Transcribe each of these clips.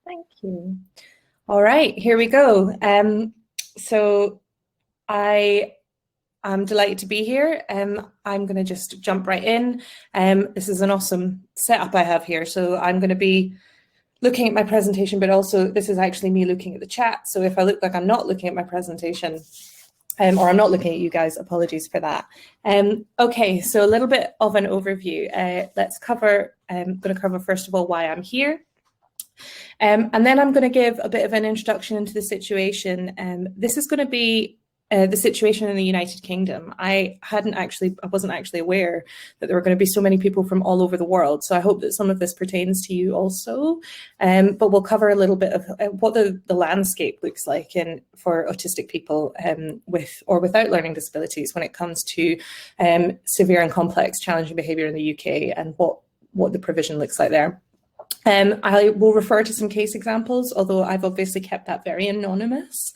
Thank you. All right, here we go. So I am delighted to be here. I'm going to just jump right in. This is an awesome setup I have here. So I'm going to be looking at my presentation, but also this is actually me looking at the chat. So if I look like I'm not looking at my presentation, or I'm not looking at you guys, apologies for that. Okay, so a little bit of an overview. Let's cover, I'm going to cover first of all why I'm here. And then I'm going to give a bit of an introduction into the situation. This is going to be the situation in the United Kingdom. I wasn't actually aware that there were going to be so many people from all over the world. So I hope that some of this pertains to you also. But we'll cover a little bit of what the landscape looks like for autistic people with or without learning disabilities when it comes to severe and complex challenging behaviour in the UK and what the provision looks like there. I will refer to some case examples, although I've obviously kept that very anonymous.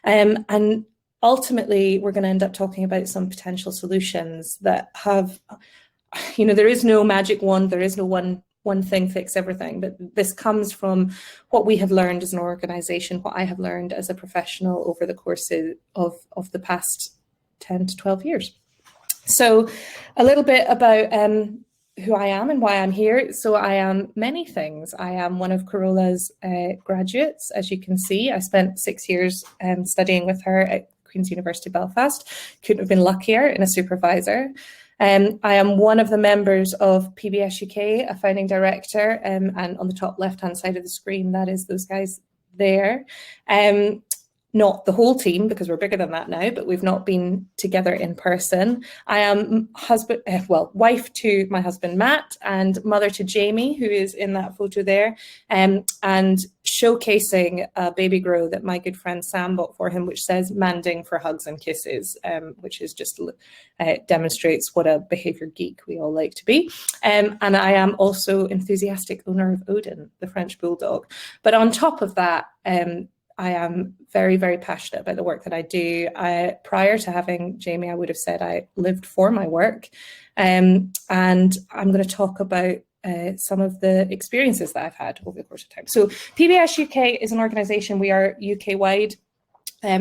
And ultimately, we're going to end up talking about some potential solutions that have, there is no magic wand, there is no one thing fix everything, but this comes from what we have learned as an organisation, what I have learned as a professional over the course of the past 10 to 12 years. So a little bit about who I am and why I'm here. So I am many things. I am one of Carola's graduates, as you can see. I spent 6 years studying with her at Queen's University Belfast. Couldn't have been luckier in a supervisor. I am one of the members of PBS UK, a founding director, and on the top left-hand side of the screen, that is those guys there. Not the whole team, because we're bigger than that now, but we've not been together in person. I am wife to my husband, Matt, and mother to Jamie, who is in that photo there, and showcasing a baby grow that my good friend Sam bought for him, which says "Manding for hugs and kisses," which is just demonstrates what a behaviour geek we all like to be. And I am also enthusiastic owner of Odin, the French bulldog. But on top of that, I am very, very passionate about the work that I do. Prior to having Jamie, I would have said I lived for my work. And I'm going to talk about some of the experiences that I've had over the course of time. So PBS UK is an organisation. We are UK-wide.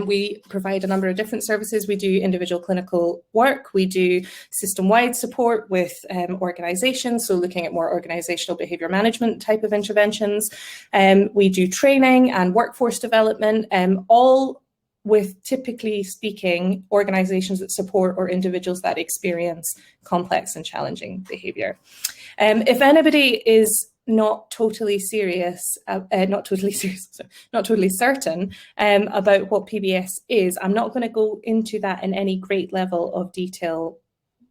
We provide a number of different services. We do individual clinical work. We do system-wide support with organisations, so looking at more organisational behaviour management type of interventions. We do training and workforce development, all with, typically speaking, organisations that support or individuals that experience complex and challenging behaviour. If anybody is not totally certain about what PBS is, I'm not going to go into that in any great level of detail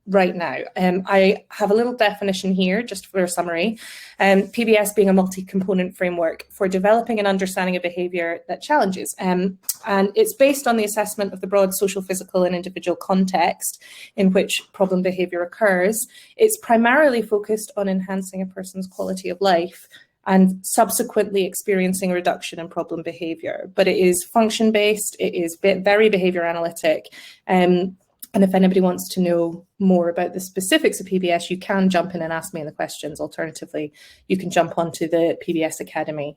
right now. I have a little definition here just for a summary. PBS being a multi-component framework for developing and understanding a behaviour that challenges. And it's based on the assessment of the broad social, physical and individual context in which problem behaviour occurs. It's primarily focused on enhancing a person's quality of life and subsequently experiencing a reduction in problem behaviour. But it is function-based, it is very behaviour analytic, and if anybody wants to know more about the specifics of PBS, you can jump in and ask me in the questions. Alternatively, you can jump onto the PBS Academy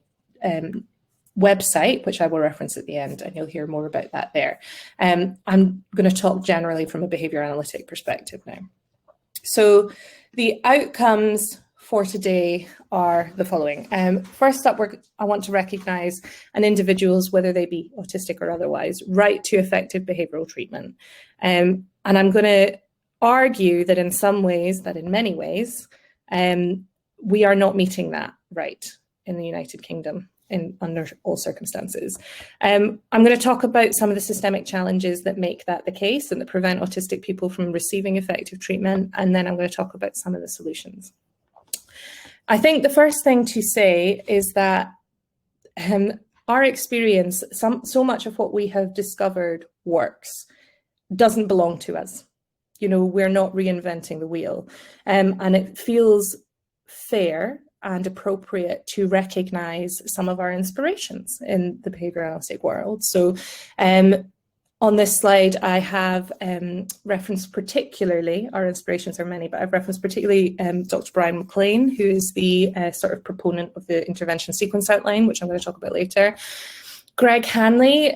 website, which I will reference at the end, and you'll hear more about that there. I'm going to talk generally from a behaviour analytic perspective now. So the outcomes for today are the following. First up, I want to recognise an individual's, whether they be autistic or otherwise, right to effective behavioural treatment. And I'm going to argue that in many ways, we are not meeting that right in the United Kingdom under all circumstances. I'm going to talk about some of the systemic challenges that make that the case and that prevent autistic people from receiving effective treatment. And then I'm going to talk about some of the solutions. I think the first thing to say is that our experience, so much of what we have discovered works, doesn't belong to us. We're not reinventing the wheel. And it feels fair and appropriate to recognise some of our inspirations in the behaviour analytic world. So On this slide, I have referenced particularly, our inspirations are many, but I've referenced particularly Dr. Brian McLean, who is the sort of proponent of the intervention sequence outline, which I'm going to talk about later. Greg Hanley,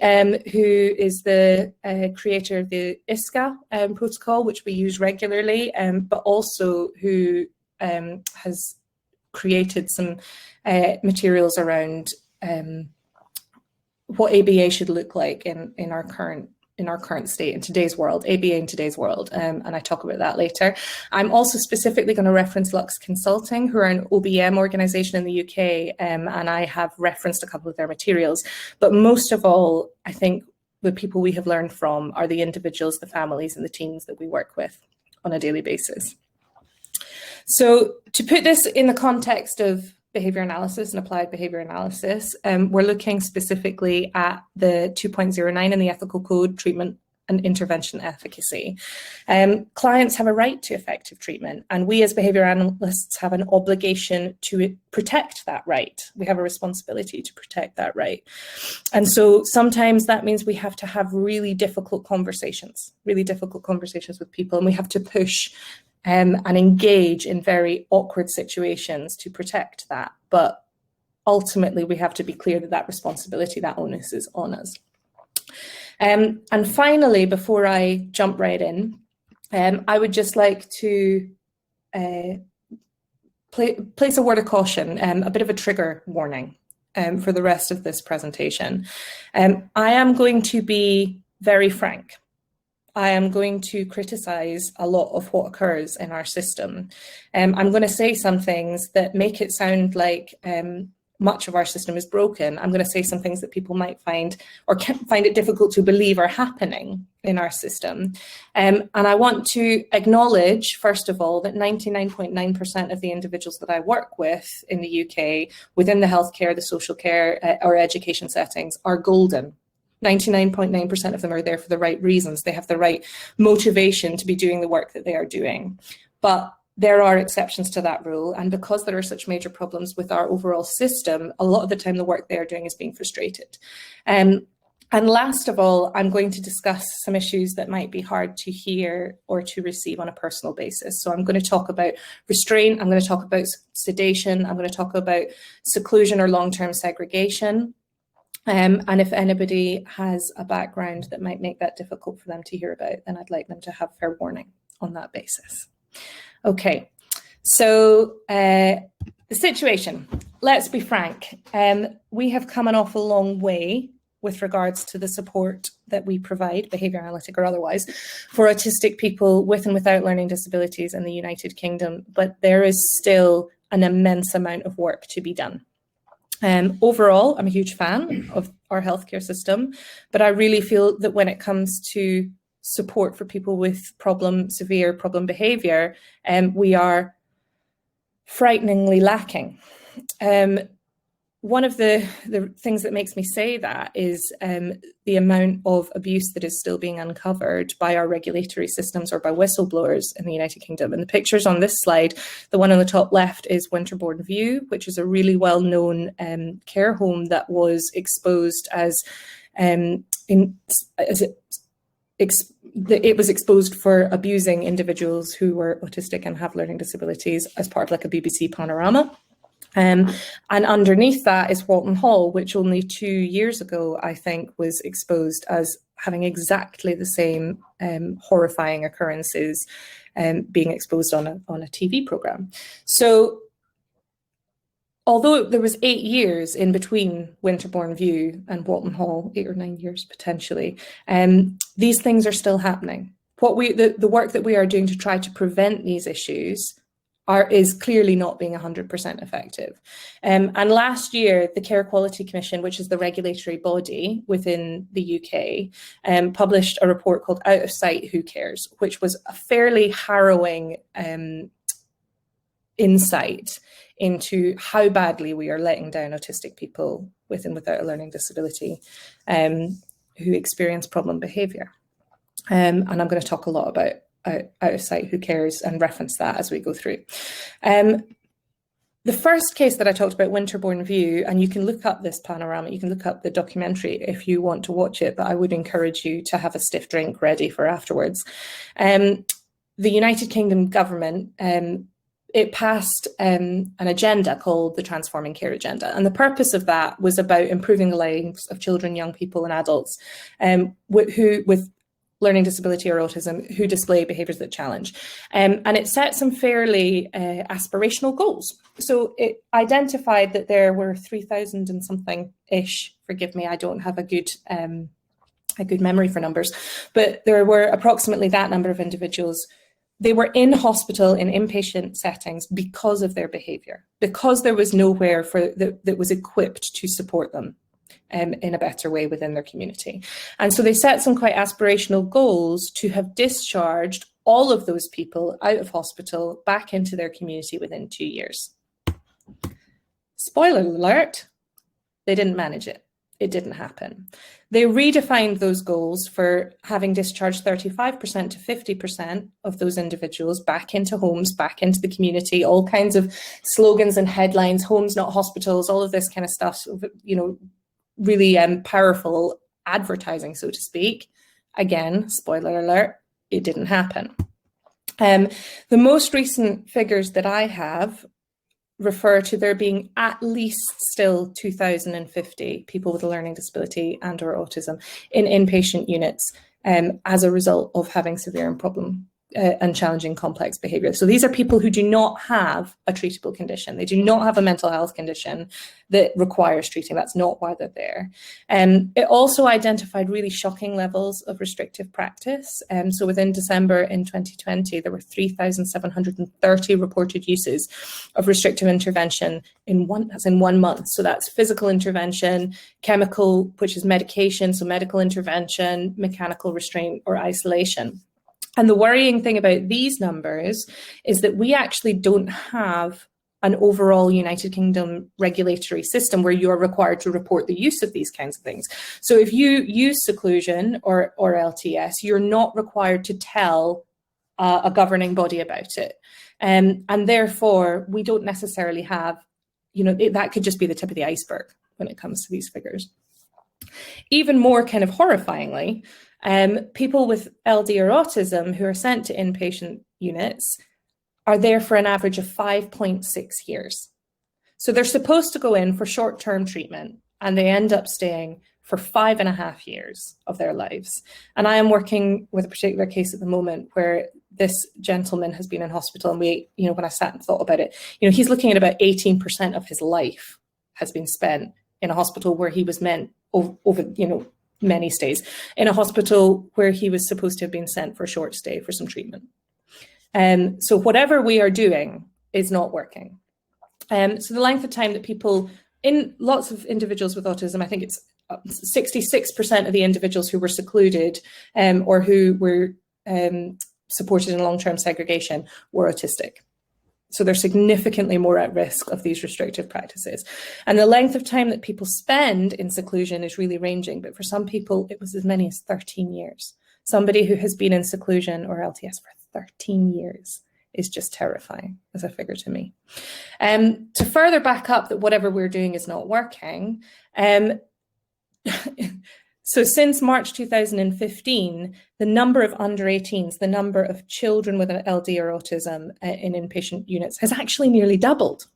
who is the creator of the ISCA protocol, which we use regularly, but also who has created some materials around what ABA should look like in our current state, in today's world, ABA in today's world, and I talk about that later. I'm also specifically going to reference Lux Consulting, who are an OBM organisation in the UK, and I have referenced a couple of their materials. But most of all, I think the people we have learned from are the individuals, the families and the teams that we work with on a daily basis. So to put this in the context of behaviour analysis and applied behaviour analysis, we're looking specifically at the 2.09 in the ethical code, treatment and intervention efficacy. Clients have a right to effective treatment, and we as behaviour analysts have an obligation to protect that right. We have a responsibility to protect that right. And so sometimes that means we have to have really difficult conversations with people, and we have to push and engage in very awkward situations to protect that. But ultimately, we have to be clear that that responsibility, that onus is on us. And finally, before I jump right in, I would just like to place a word of caution, a bit of a trigger warning for the rest of this presentation. I am going to be very frank. I am going to criticise a lot of what occurs in our system. I'm going to say some things that make it sound like much of our system is broken. I'm going to say some things that people might find or can find it difficult to believe are happening in our system. And I want to acknowledge, first of all, that 99.9% of the individuals that I work with in the UK, within the healthcare, the social care or education settings, are golden. 99.9% of them are there for the right reasons. They have the right motivation to be doing the work that they are doing. But there are exceptions to that rule. And because there are such major problems with our overall system, a lot of the time the work they are doing is being frustrated. And last of all, I'm going to discuss some issues that might be hard to hear or to receive on a personal basis. So I'm going to talk about restraint, I'm going to talk about sedation, I'm going to talk about seclusion or long-term segregation. And if anybody has a background that might make that difficult for them to hear about, then I'd like them to have fair warning on that basis. Okay, so the situation, let's be frank. We have come an awful long way with regards to the support that we provide, behaviour analytic or otherwise, for autistic people with and without learning disabilities in the United Kingdom, but there is still an immense amount of work to be done. Overall, I'm a huge fan of our healthcare system, but I really feel that when it comes to support for people with severe problem behaviour, we are frighteningly lacking. One of the things that makes me say that is the amount of abuse that is still being uncovered by our regulatory systems or by whistleblowers in the United Kingdom. And the pictures on this slide, the one on the top left is Winterbourne View, which is a really well-known care home that was exposed as it was exposed for abusing individuals who were autistic and have learning disabilities as part of like a BBC panorama. And underneath that is Walton Hall, which only 2 years ago, I think, was exposed as having exactly the same horrifying occurrences being exposed on a TV programme. So although there was 8 years in between Winterbourne View and Walton Hall, 8 or 9 years potentially, these things are still happening. The work that we are doing to try to prevent these issues is clearly not being 100% effective. And last year, the Care Quality Commission, which is the regulatory body within the UK, published a report called Out of Sight, Who Cares?, which was a fairly harrowing insight into how badly we are letting down autistic people with and without a learning disability who experience problem behaviour. And I'm going to talk a lot about Out of Sight, Who Cares?, and reference that as we go through. The first case that I talked about, Winterbourne View, and you can look up this panorama, you can look up the documentary if you want to watch it, but I would encourage you to have a stiff drink ready for afterwards. The United Kingdom government, it passed an agenda called the Transforming Care Agenda. And the purpose of that was about improving the lives of children, young people and adults with learning disability or autism who display behaviours that challenge. And it set some fairly aspirational goals. So it identified that there were 3,000 and something-ish, forgive me, I don't have a good memory for numbers, but there were approximately that number of individuals. They were in hospital in inpatient settings because of their behaviour, because there was nowhere that was equipped to support them in a better way within their community. And so they set some quite aspirational goals to have discharged all of those people out of hospital back into their community within 2 years. Spoiler alert, they didn't manage it. It didn't happen. They redefined those goals for having discharged 35% to 50% of those individuals back into homes, back into the community, all kinds of slogans and headlines, homes, not hospitals, all of this kind of stuff, you know, really powerful advertising, so to speak. Again, spoiler alert, it didn't happen. The most recent figures that I have refer to there being at least still 2,050 people with a learning disability and or autism in inpatient units as a result of having severe and problem and challenging complex behaviour. So these are people who do not have a treatable condition. They do not have a mental health condition that requires treating. That's not why they're there. It also identified really shocking levels of restrictive practice. So within December in 2020, there were 3,730 reported uses of restrictive intervention in 1 month. So that's physical intervention, chemical, which is medication, so medical intervention, mechanical restraint or isolation. And the worrying thing about these numbers is that we actually don't have an overall United Kingdom regulatory system where you are required to report the use of these kinds of things. So if you use seclusion or LTS, you're not required to tell a governing body about it. And therefore, we don't necessarily have, you know, that could just be the tip of the iceberg when it comes to these figures. Even more kind of horrifyingly, people with LD or autism who are sent to inpatient units are there for an average of 5.6 years. So they're supposed to go in for short-term treatment and they end up staying for 5.5 years of their lives. And I am working with a particular case at the moment where this gentleman has been in hospital, and we, you know, when I sat and thought about it, you know, he's looking at about 18% of his life has been spent in a hospital where he was meant over, you know, many stays, in a hospital where he was supposed to have been sent for a short stay for some treatment. So whatever we are doing is not working. So the length of time that people, in lots of individuals with autism, I think it's 66% of the individuals who were secluded or who were supported in long-term segregation were autistic. So they're significantly more at risk of these restrictive practices. And the length of time that people spend in seclusion is really ranging, but for some people, it was as many as 13 years. Somebody who has been in seclusion or LTS for 13 years is just terrifying as a figure to me. To further back up that whatever we're doing is not working, so since March 2015, the number of under 18s, the number of children with an LD or autism in inpatient units has actually nearly doubled.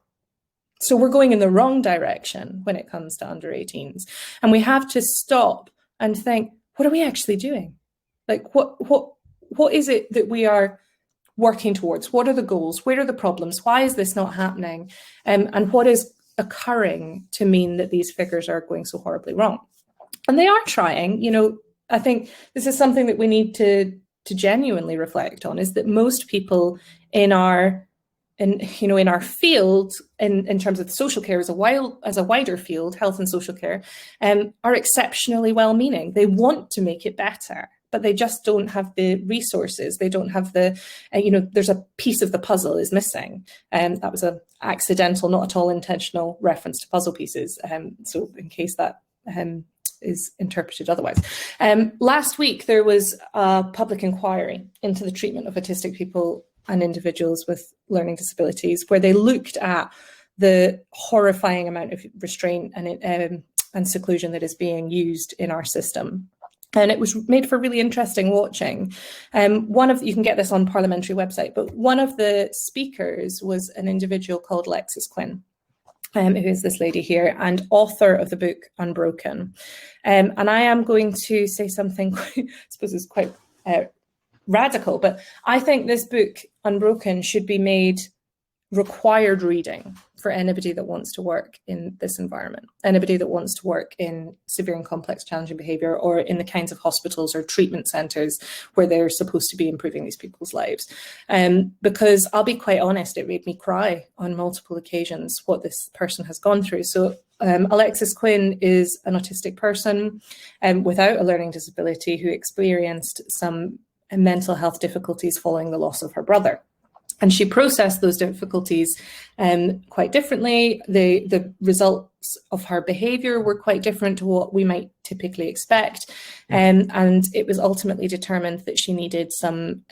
So we're going in the wrong direction when it comes to under 18s. And we have to stop and think, what are we actually doing? Like, what is it that we are working towards? What are the goals? Where are the problems? Why is this not happening? And what is occurring to mean that these figures are going so horribly wrong? And they are trying. You know, I think this is something that we need to genuinely reflect on, is that most people in our field, in terms of social care as a wider field, health and social care, are exceptionally well-meaning. They want to make it better, but they just don't have the resources. They don't have the, there's a piece of the puzzle is missing. And that was an accidental, not at all intentional reference to puzzle pieces. So in case that is interpreted otherwise. Last week, there was a public inquiry into the treatment of autistic people and individuals with learning disabilities, where they looked at the horrifying amount of restraint and seclusion that is being used in our system. And it was made for really interesting watching. You can get this on parliamentary website, but one of the speakers was an individual called Alexis Quinn, who is this lady here, and author of the book Unbroken. And I am going to say something, I suppose is quite radical, but I think this book, Unbroken, should be made required reading for anybody that wants to work in this environment, anybody that wants to work in severe and complex challenging behaviour, or in the kinds of hospitals or treatment centres where they're supposed to be improving these people's lives. Because I'll be quite honest, it made me cry on multiple occasions what this person has gone through. So Alexis Quinn is an autistic person without a learning disability who experienced some mental health difficulties following the loss of her brother. And she processed those difficulties quite differently. The results of her behaviour were quite different to what we might typically expect. And it was ultimately determined that she needed some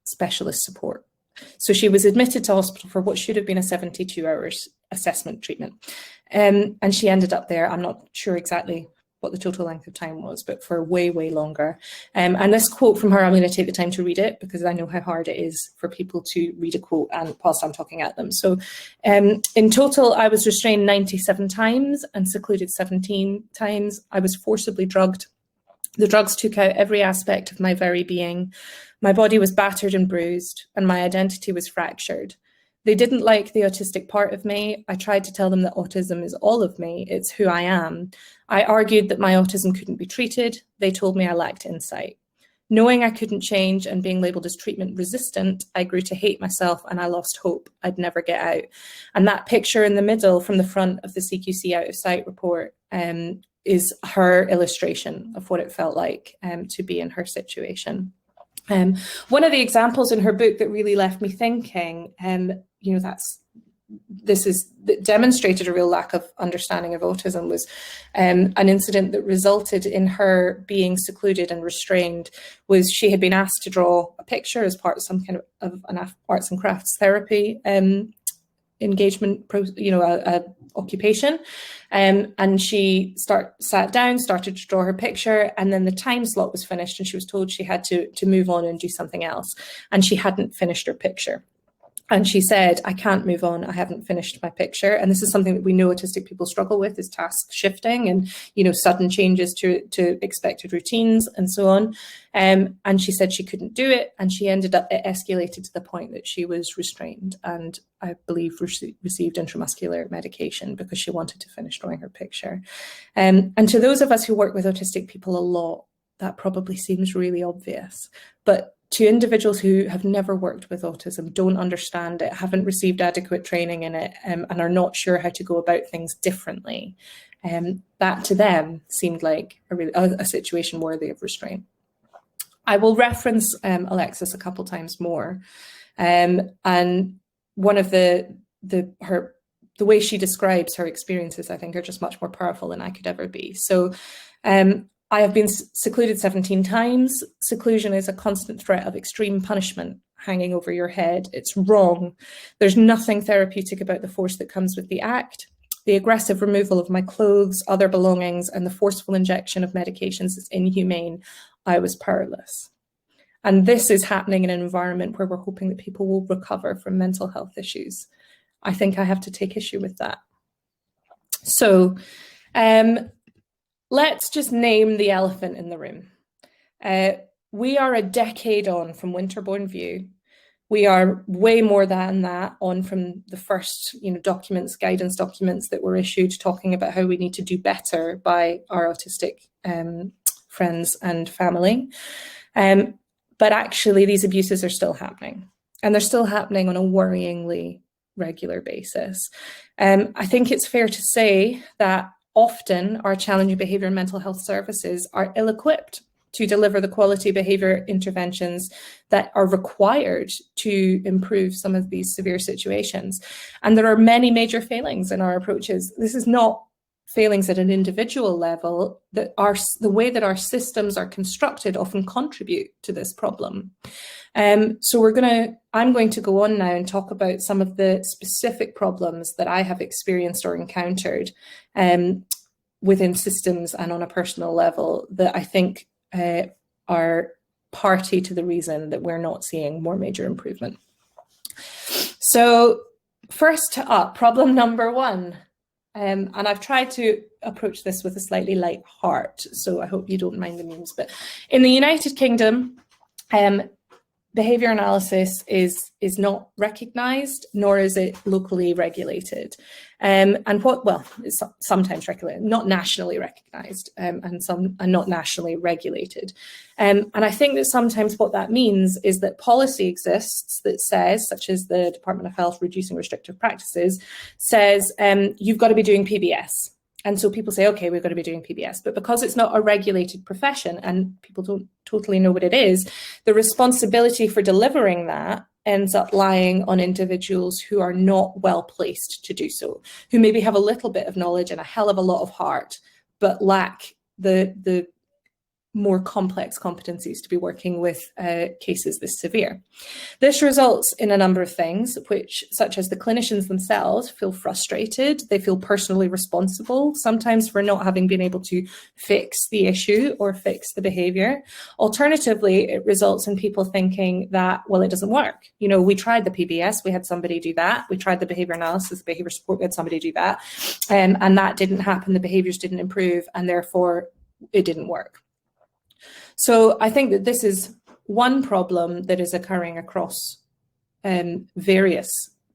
specialist support. So she was admitted to hospital for what should have been a 72 hours assessment treatment. And she ended up there, I'm not sure exactly what the total length of time was, but for way, way longer. And this quote from her, I'm going to take the time to read it because I know how hard it is for people to read a quote and whilst I'm talking at them. So in total, I was restrained 97 times and secluded 17 times. I was forcibly drugged. The drugs took out every aspect of my very being. My body was battered and bruised, and my identity was fractured. They didn't like the autistic part of me. I tried to tell them that autism is all of me. It's who I am. I argued that my autism couldn't be treated. They told me I lacked insight. Knowing I couldn't change and being labelled as treatment resistant, I grew to hate myself and I lost hope I'd never get out. And that picture in the middle from the front of the CQC out of sight report is her illustration of what it felt like to be in her situation. One of the examples in her book that really left me thinking, that demonstrated a real lack of understanding of autism was an incident that resulted in her being secluded and restrained. Was she had been asked to draw a picture as part of some kind of an arts and crafts therapy engagement, occupation, and she sat down, started to draw her picture, and then the time slot was finished and she was told she had to move on and do something else, and she hadn't finished her picture. And she said, I can't move on, I haven't finished my picture. And this is something that we know autistic people struggle with, is task shifting and, sudden changes to expected routines and so on. And she said she couldn't do it. And she ended up, it escalated to the point that she was restrained and I believe received intramuscular medication because she wanted to finish drawing her picture. And to those of us who work with autistic people a lot, that probably seems really obvious. But to individuals who have never worked with autism, don't understand it, haven't received adequate training in it, and are not sure how to go about things differently, that to them seemed like a situation worthy of restraint. I will reference Alexis a couple times more, and one of the way she describes her experiences, I think, are just much more powerful than I could ever be. So. I have been secluded 17 times. Seclusion is a constant threat of extreme punishment hanging over your head. It's wrong. There's nothing therapeutic about the force that comes with the act. The aggressive removal of my clothes, other belongings, and the forceful injection of medications is inhumane. I was powerless. And this is happening in an environment where we're hoping that people will recover from mental health issues. I think I have to take issue with that. So, let's just name the elephant in the room. We are a decade on from Winterbourne View. We are way more than that on from the first, guidance documents that were issued talking about how we need to do better by our autistic friends and family. But actually, these abuses are still happening, and they're still happening on a worryingly regular basis. I think it's fair to say that often our challenging behaviour and mental health services are ill-equipped to deliver the quality behaviour interventions that are required to improve some of these severe situations. And there are many major failings in our approaches. This is not failings at an individual level, that the way that our systems are constructed often contribute to this problem. So I'm going to go on now and talk about some of the specific problems that I have experienced or encountered within systems and on a personal level that I think are party to the reason that we're not seeing more major improvement. So first up, problem number one. And I've tried to approach this with a slightly light heart, so I hope you don't mind the memes. But in the United Kingdom, behaviour analysis is not recognised, nor is it locally regulated. It's sometimes regulated, not nationally recognised, and not nationally regulated. And I think that sometimes what that means is that policy exists that says, such as the Department of Health Reducing Restrictive Practices, says you've got to be doing PBS. And so people say, okay, we've got to be doing PBS. But because it's not a regulated profession and people don't totally know what it is, the responsibility for delivering that ends up lying on individuals who are not well placed to do so, who maybe have a little bit of knowledge and a hell of a lot of heart, but lack the more complex competencies to be working with cases this severe. This results in a number of things, such as the clinicians themselves feel frustrated, they feel personally responsible, sometimes for not having been able to fix the issue or fix the behaviour. Alternatively, it results in people thinking that, well, it doesn't work. You know, we tried the PBS, we had somebody do that. We tried the behaviour analysis, behaviour support, we had somebody do that. And that didn't happen, the behaviours didn't improve, and therefore it didn't work. So I think that this is one problem that is occurring across various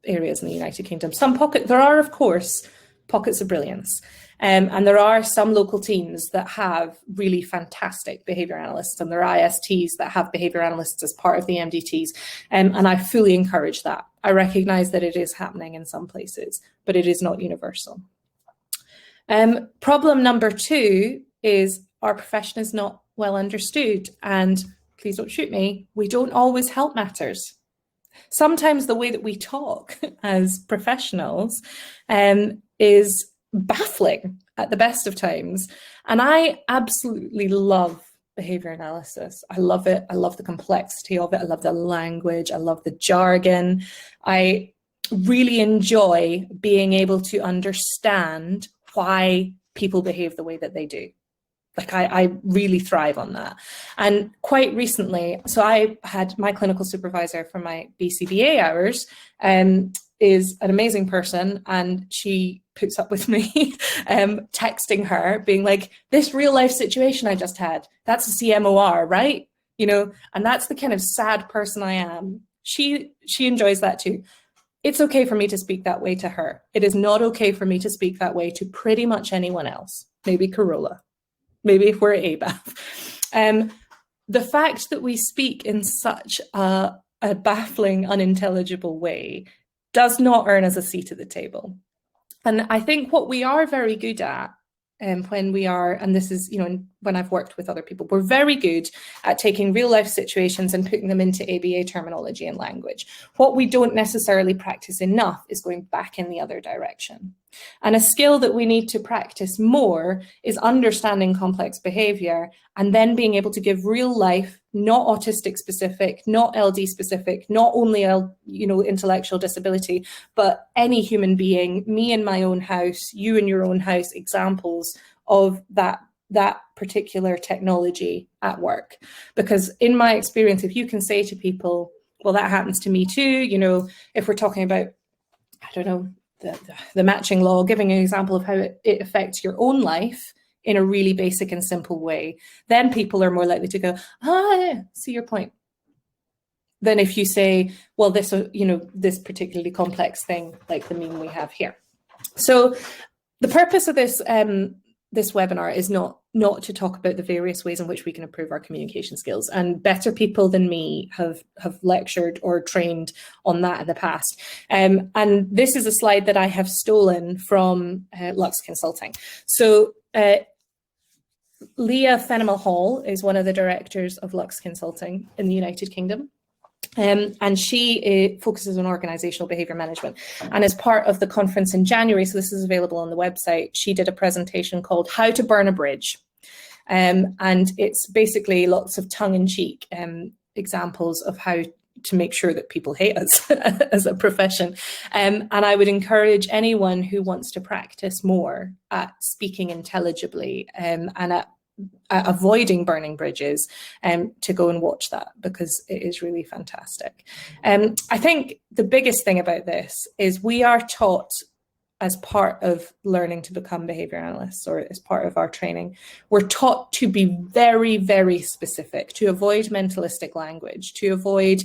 areas in the United Kingdom. There are, of course, pockets of brilliance. And there are some local teams that have really fantastic behaviour analysts, and there are ISTs that have behaviour analysts as part of the MDTs. And I fully encourage that. I recognise that it is happening in some places, but it is not universal. Problem number two is our profession is not well understood, and please don't shoot me, we don't always help matters. Sometimes the way that we talk as professionals is baffling at the best of times. And I absolutely love behaviour analysis. I love it. I love the complexity of it. I love the language. I love the jargon. I really enjoy being able to understand why people behave the way that they do. Like I really thrive on that. And quite recently, so I had my clinical supervisor for my BCBA hours is an amazing person, and she puts up with me texting her being like, this real life situation I just had, that's a CMOR, right? You know, and that's the kind of sad person I am. She enjoys that too. It's okay for me to speak that way to her. It is not okay for me to speak that way to pretty much anyone else, maybe Corolla. Maybe if we're at ABAP. The fact that we speak in such a baffling, unintelligible way does not earn us a seat at the table. And I think what we are very good at when we are, and this is, you know, when I've worked with other people, we're very good at taking real life situations and putting them into ABA terminology and language. What we don't necessarily practice enough is going back in the other direction. And a skill that we need to practice more is understanding complex behaviour and then being able to give real life, not autistic specific, not LD specific, not only intellectual disability, but any human being, me in my own house, you in your own house, examples of that particular technology at work. Because in my experience, if you can say to people, well, that happens to me too, you know, if we're talking about, I don't know, the matching law, giving an example of how it affects your own life in a really basic and simple way, then people are more likely to go, yeah, see your point. Than if you say, well, this particularly complex thing, like the meme we have here. So the purpose of this this webinar is not to talk about the various ways in which we can improve our communication skills, and better people than me have lectured or trained on that in the past. And this is a slide that I have stolen from Lux Consulting. So Leah Fenimel Hall is one of the directors of Lux Consulting in the United Kingdom. And she focuses on organizational behavior management. And as part of the conference in January, so this is available on the website, she did a presentation called How to Burn a Bridge. And it's basically lots of tongue-in-cheek examples of how to make sure that people hate us as a profession. And I would encourage anyone who wants to practice more at speaking intelligibly and at avoiding burning bridges to go and watch that, because it is really fantastic. I think the biggest thing about this is we are taught, as part of learning to become behaviour analysts, or as part of our training, we're taught to be very, very specific, to avoid mentalistic language, to avoid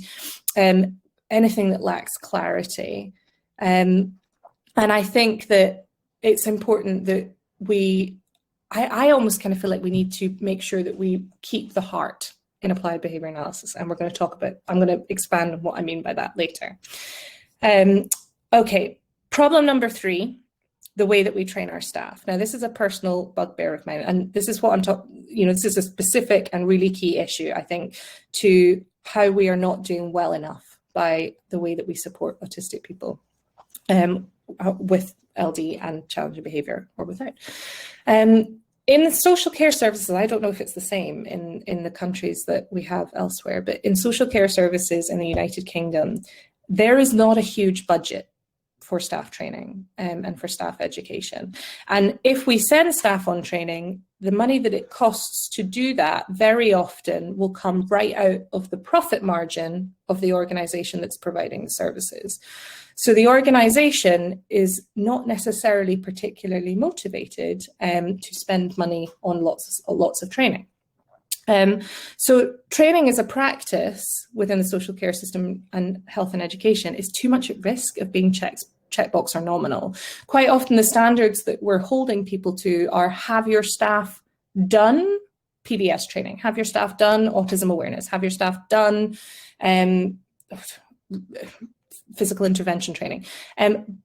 anything that lacks clarity. And I think that it's important that I almost kind of feel like we need to make sure that we keep the heart in applied behaviour analysis. And I'm going to expand on what I mean by that later. Okay. Problem number 3, the way that we train our staff. Now, this is a personal bugbear of mine, and this is what I'm talking, this is a specific and really key issue, I think, to how we are not doing well enough by the way that we support autistic people with LD and challenging behaviour, or without. In the social care services, I don't know if it's the same in the countries that we have elsewhere, but in social care services in the United Kingdom, there is not a huge budget for staff training and for staff education. And if we send staff on training, the money that it costs to do that very often will come right out of the profit margin of the organisation that's providing the services. So the organisation is not necessarily particularly motivated to spend money on lots of training. So training as a practice within the social care system and health and education is too much at risk of being checkbox or nominal. Quite often the standards that we're holding people to are: have your staff done PBS training, have your staff done autism awareness, have your staff done physical intervention training.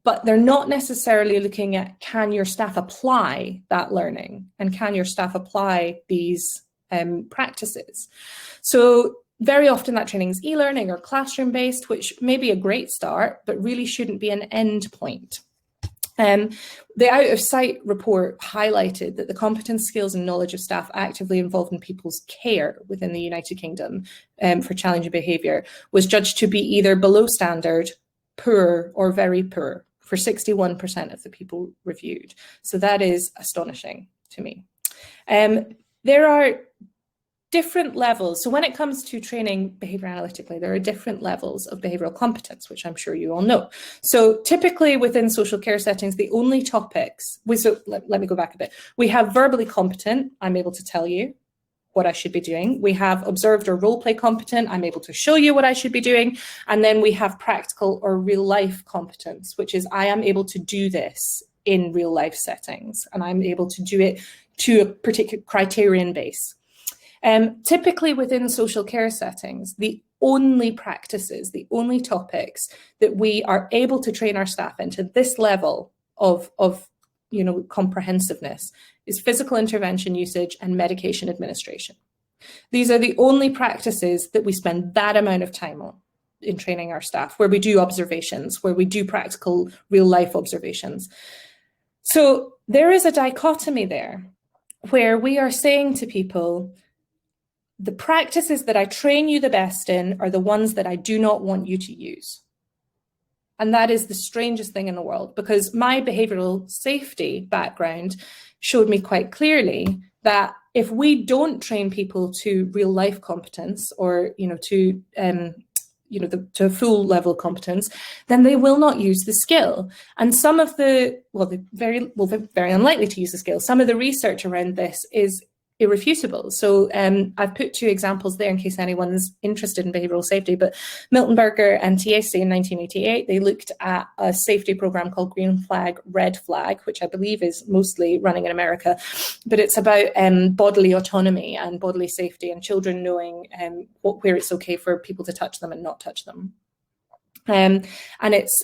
But they're not necessarily looking at, can your staff apply that learning, and can your staff apply these practices? So very often that training is e-learning or classroom based, which may be a great start, but really shouldn't be an end point. The Out of Sight report highlighted that the competence, skills and knowledge of staff actively involved in people's care within the United Kingdom for challenging behaviour was judged to be either below standard, poor or very poor for 61% of the people reviewed. So that is astonishing to me. There are different levels. So when it comes to training behaviour analytically, there are different levels of behavioural competence, which I'm sure you all know. So typically within social care settings, the only topics, let me go back a bit. We have verbally competent, I'm able to tell you what I should be doing. We have observed or role play competent, I'm able to show you what I should be doing. And then we have practical or real life competence, which is I am able to do this in real life settings, and I'm able to do it to a particular criterion base. Typically within social care settings, the only practices, the only topics that we are able to train our staff into this level of comprehensiveness is physical intervention usage and medication administration. These are the only practices that we spend that amount of time on in training our staff, where we do observations, where we do practical real life observations. So there is a dichotomy there where we are saying to people, the practices that I train you the best in are the ones that I do not want you to use. And that is the strangest thing in the world, because my behavioural safety background showed me quite clearly that if we don't train people to real life competence, or to a full level competence, then they will not use the skill. And some of they're very unlikely to use the skill. Some of the research around this is irrefutable. So I've put 2 examples there in case anyone's interested in behavioural safety, but Milton Berger and TAC in 1988, they looked at a safety program called Green Flag, Red Flag, which I believe is mostly running in America, but it's about bodily autonomy and bodily safety and children knowing where it's okay for people to touch them and not touch them. And it's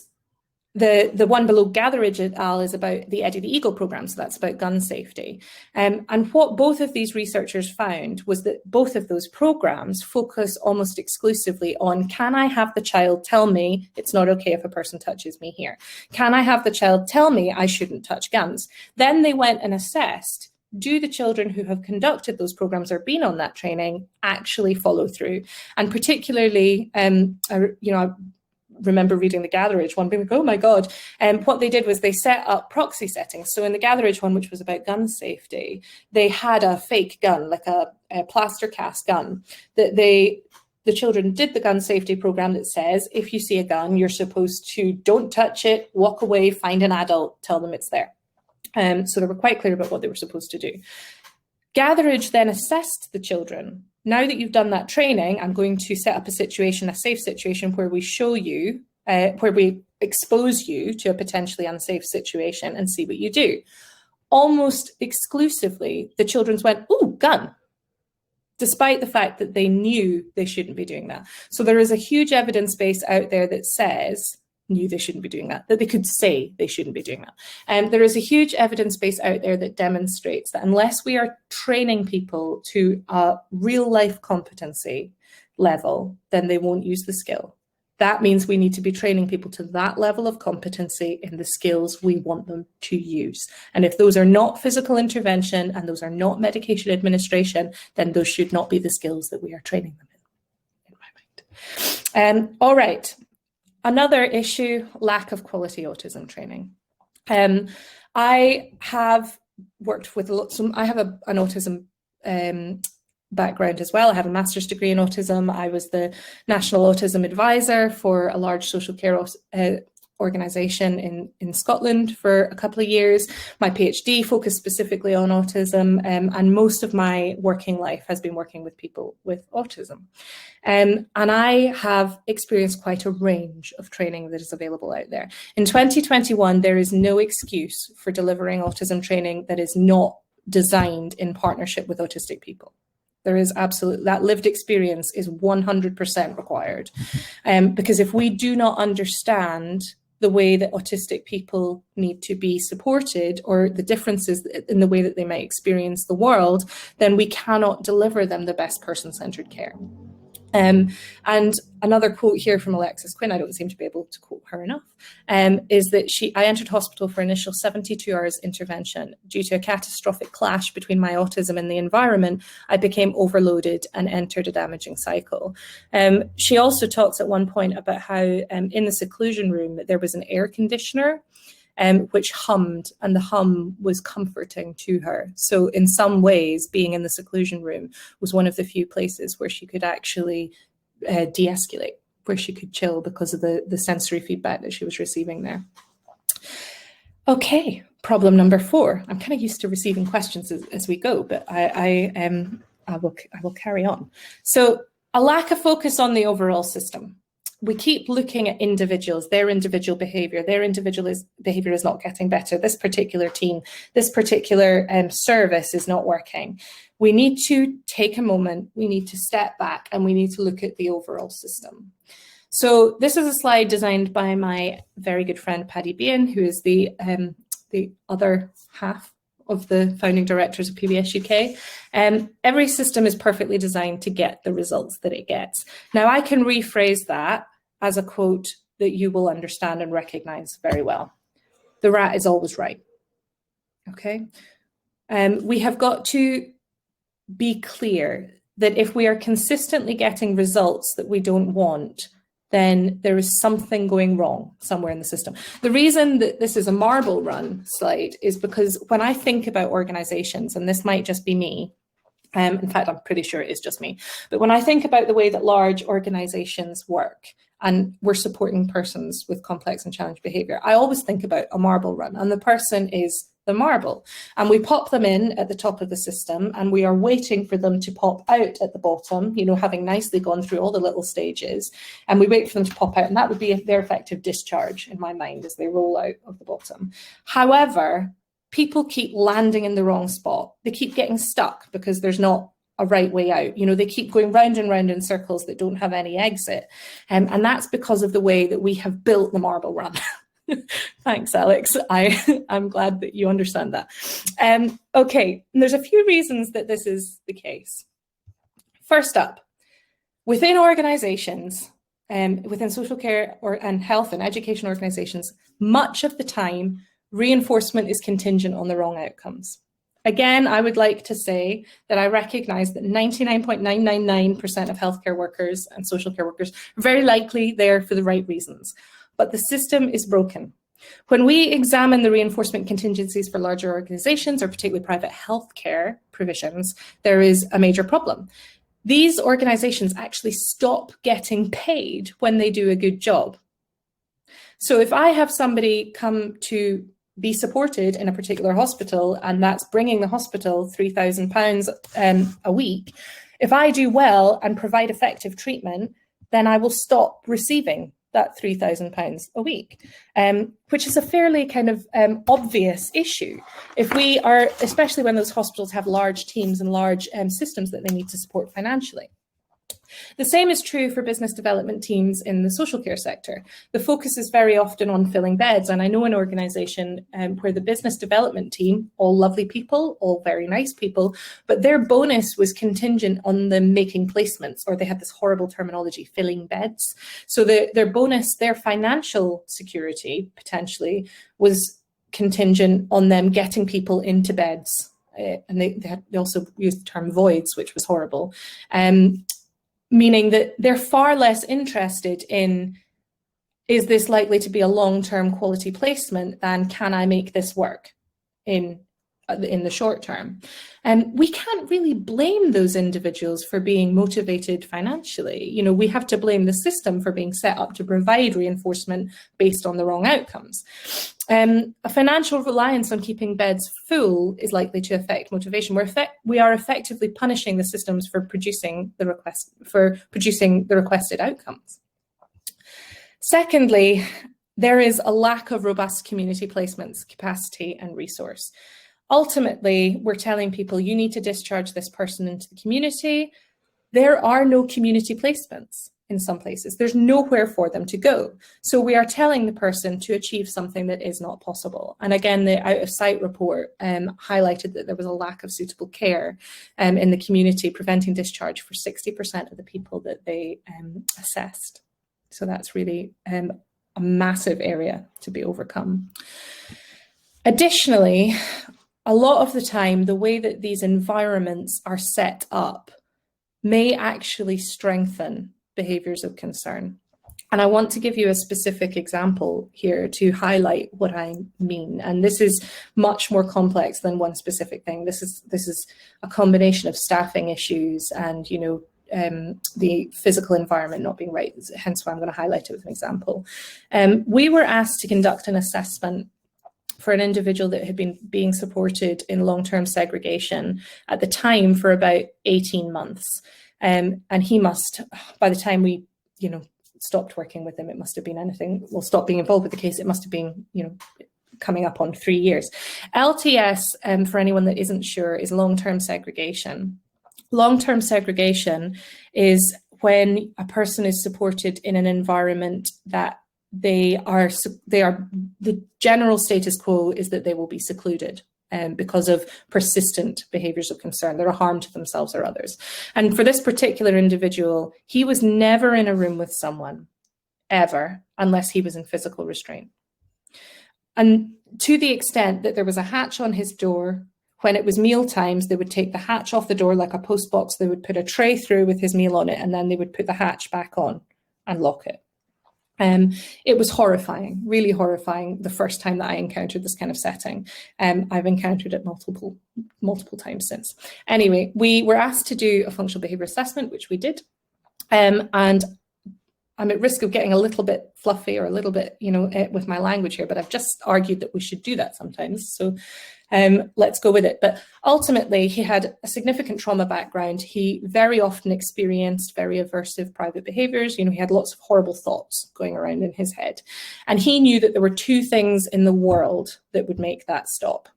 The one below, Gatheridge et al. Is about the Eddie the Eagle programme, so that's about gun safety. And what both of these researchers found was that both of those programmes focus almost exclusively on, can I have the child tell me it's not okay if a person touches me here? Can I have the child tell me I shouldn't touch guns? Then they went and assessed, do the children who have conducted those programs or been on that training actually follow through? And particularly, I remember reading the Gatheridge one, being like, oh my God. And what they did was they set up proxy settings. So in the Gatheridge one, which was about gun safety, they had a fake gun, like a plaster cast gun, that the children did the gun safety program that says, if you see a gun, you're supposed to don't touch it, walk away, find an adult, tell them it's there. So they were quite clear about what they were supposed to do. Gatheridge then assessed the children. Now that you've done that training, I'm going to set up a situation, a safe situation, where we show you, where we expose you to a potentially unsafe situation and see what you do. Almost exclusively, the children went, ooh, gun, despite the fact that they knew they shouldn't be doing that. So there is a huge evidence base out there that says, knew they shouldn't be doing that they could say they shouldn't be doing that. And there is a huge evidence base out there that demonstrates that unless we are training people to a real life competency level, then they won't use the skill. That means we need to be training people to that level of competency in the skills we want them to use. And if those are not physical intervention and those are not medication administration, then those should not be the skills that we are training them in my mind. All right. Another issue, lack of quality autism training. I have worked with I have an autism background as well. I have a master's degree in autism. I was the National Autism Advisor for a large social care organisation in Scotland for a couple of years. My PhD focused specifically on autism, and most of my working life has been working with people with autism. And I have experienced quite a range of training that is available out there. In 2021, there is no excuse for delivering autism training that is not designed in partnership with autistic people. There is absolutely, that lived experience is 100% required. Because if we do not understand the way that autistic people need to be supported, or the differences in the way that they might experience the world, then we cannot deliver them the best person-centered care. And another quote here from Alexis Quinn, I don't seem to be able to quote her enough, is that I entered hospital for initial 72 hours intervention. Due to a catastrophic clash between my autism and the environment, I became overloaded and entered a damaging cycle. She also talks at one point about how in the seclusion room there was an air conditioner which hummed, and the hum was comforting to her. So in some ways, being in the seclusion room was one of the few places where she could actually de-escalate, where she could chill because of the sensory feedback that she was receiving there. Okay, problem number 4. I'm kind of used to receiving questions as we go, but I will carry on. So a lack of focus on the overall system. We keep looking at individuals, their individual behaviour. Their individual behaviour is not getting better. This particular team, this particular service is not working. We need to take a moment, we need to step back, and we need to look at the overall system. So this is a slide designed by my very good friend Paddy Behan, who is the other half of the founding directors of PBS UK. Every system is perfectly designed to get the results that it gets. Now I can rephrase that as a quote that you will understand and recognize very well. The rat is always right. Okay. We have got to be clear that if we are consistently getting results that we don't want, then there is something going wrong somewhere in the system. The reason that this is a marble run slide is because when I think about organizations, and this might just be me, in fact, I'm pretty sure it is just me, but when I think about the way that large organizations work, and we're supporting persons with complex and challenged behaviour, I always think about a marble run, and the person is the marble, and we pop them in at the top of the system, and we are waiting for them to pop out at the bottom, you know, having nicely gone through all the little stages, and we wait for them to pop out, and that would be their effective discharge in my mind as they roll out of the bottom. However, people keep landing in the wrong spot. They keep getting stuck because there's not a right way out. You know, they keep going round and round in circles that don't have any exit. And that's because of the way that we have built the marble run. Thanks, Alex. I'm glad that you understand that. Okay, and there's a few reasons that this is the case. First up, within organisations, within social care and health and education organisations, much of the time, reinforcement is contingent on the wrong outcomes. Again, I would like to say that I recognise that 99.999% of healthcare workers and social care workers are very likely there for the right reasons, but the system is broken. When we examine the reinforcement contingencies for larger organisations, or particularly private healthcare provisions, there is a major problem. These organisations actually stop getting paid when they do a good job. So if I have somebody come to be supported in a particular hospital, and that's bringing the hospital £3,000 a week, if I do well and provide effective treatment, then I will stop receiving that £3,000 a week, which is a fairly kind of obvious issue. If we are, especially when those hospitals have large teams and large systems that they need to support financially. The same is true for business development teams in the social care sector. The focus is very often on filling beds, and I know an organisation where the business development team, all lovely people, all very nice people, but their bonus was contingent on them making placements, or they had this horrible terminology, filling beds. So their bonus, their financial security, potentially, was contingent on them getting people into beds. And they also used the term voids, which was horrible. Meaning that they're far less interested in, is this likely to be a long-term quality placement, than can I make this work in the short term? And we can't really blame those individuals for being motivated financially. You know, we have to blame the system for being set up to provide reinforcement based on the wrong outcomes. A financial reliance on keeping beds full is likely to affect motivation. We are effectively punishing the systems for producing the requested outcomes. Secondly, there is a lack of robust community placements, capacity and resource. Ultimately, we're telling people you need to discharge this person into the community. There are no community placements in some places. There's nowhere for them to go. So we are telling the person to achieve something that is not possible. And again, the Out of Sight report highlighted that there was a lack of suitable care in the community, preventing discharge for 60% of the people that they assessed. So that's really a massive area to be overcome. Additionally, a lot of the time, the way that these environments are set up may actually strengthen behaviours of concern. And I want to give you a specific example here to highlight what I mean. And this is much more complex than one specific thing. This is a combination of staffing issues and, you know, the physical environment not being right, hence why I'm going to highlight it with an example. We were asked to conduct an assessment for an individual that had been being supported in long-term segregation at the time for about 18 months. And he must, by the time we, you know, stopped working with him, it must have been anything, well, stopped being involved with the case, it must have been, you know, coming up on 3 years. LTS, for anyone that isn't sure, is long-term segregation. Long-term segregation is when a person is supported in an environment that the general status quo is that they will be secluded because of persistent behaviours of concern. They're a harm to themselves or others. And for this particular individual, he was never in a room with someone, ever, unless he was in physical restraint. And to the extent that there was a hatch on his door, when it was meal times, they would take the hatch off the door like a post box, they would put a tray through with his meal on it, and then they would put the hatch back on and lock it. It was horrifying, really horrifying, the first time that I encountered this kind of setting. I've encountered it multiple times since. Anyway, we were asked to do a functional behaviour assessment, which we did. And I'm at risk of getting a little bit fluffy or a little bit, you know, with my language here, but I've just argued that we should do that sometimes. So let's go with it. But ultimately, he had a significant trauma background. He very often experienced very aversive private behaviours. You know, he had lots of horrible thoughts going around in his head. And he knew that there were two things in the world that would make that stop.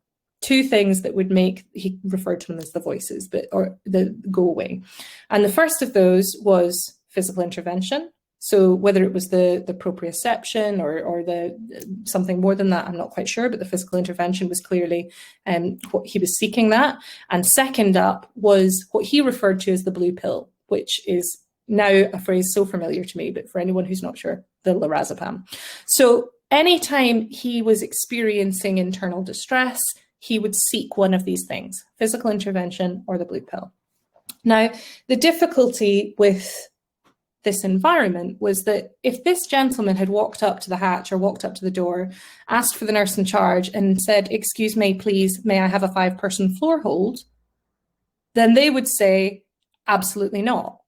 Two things that would make, he referred to them as the voices, but or the go away. And the first of those was physical intervention. So whether it was the proprioception or the something more than that, I'm not quite sure, but the physical intervention was clearly what he was seeking that. And second up was what he referred to as the blue pill, which is now a phrase so familiar to me, but for anyone who's not sure, the lorazepam. So anytime he was experiencing internal distress, he would seek one of these things, physical intervention or the blue pill. Now, the difficulty with this environment was that if this gentleman had walked up to the hatch or walked up to the door, asked for the nurse in charge and said, "Excuse me, please, may I have a 5-person floor hold?" then they would say, "Absolutely not.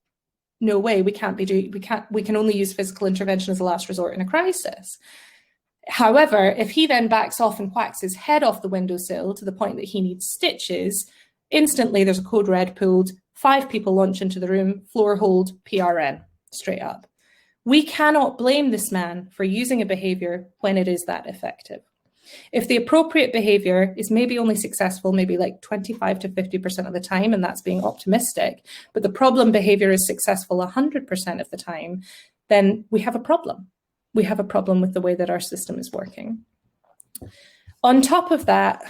No way, we can only use physical intervention as a last resort in a crisis." However, if he then backs off and whacks his head off the windowsill to the point that he needs stitches, instantly there's a code red pulled, 5 people launch into the room, floor hold, PRN. Straight up. We cannot blame this man for using a behaviour when it is that effective. If the appropriate behaviour is maybe only successful, maybe like 25 to 50% of the time, and that's being optimistic, but the problem behaviour is successful 100% of the time, then we have a problem. We have a problem with the way that our system is working. On top of that,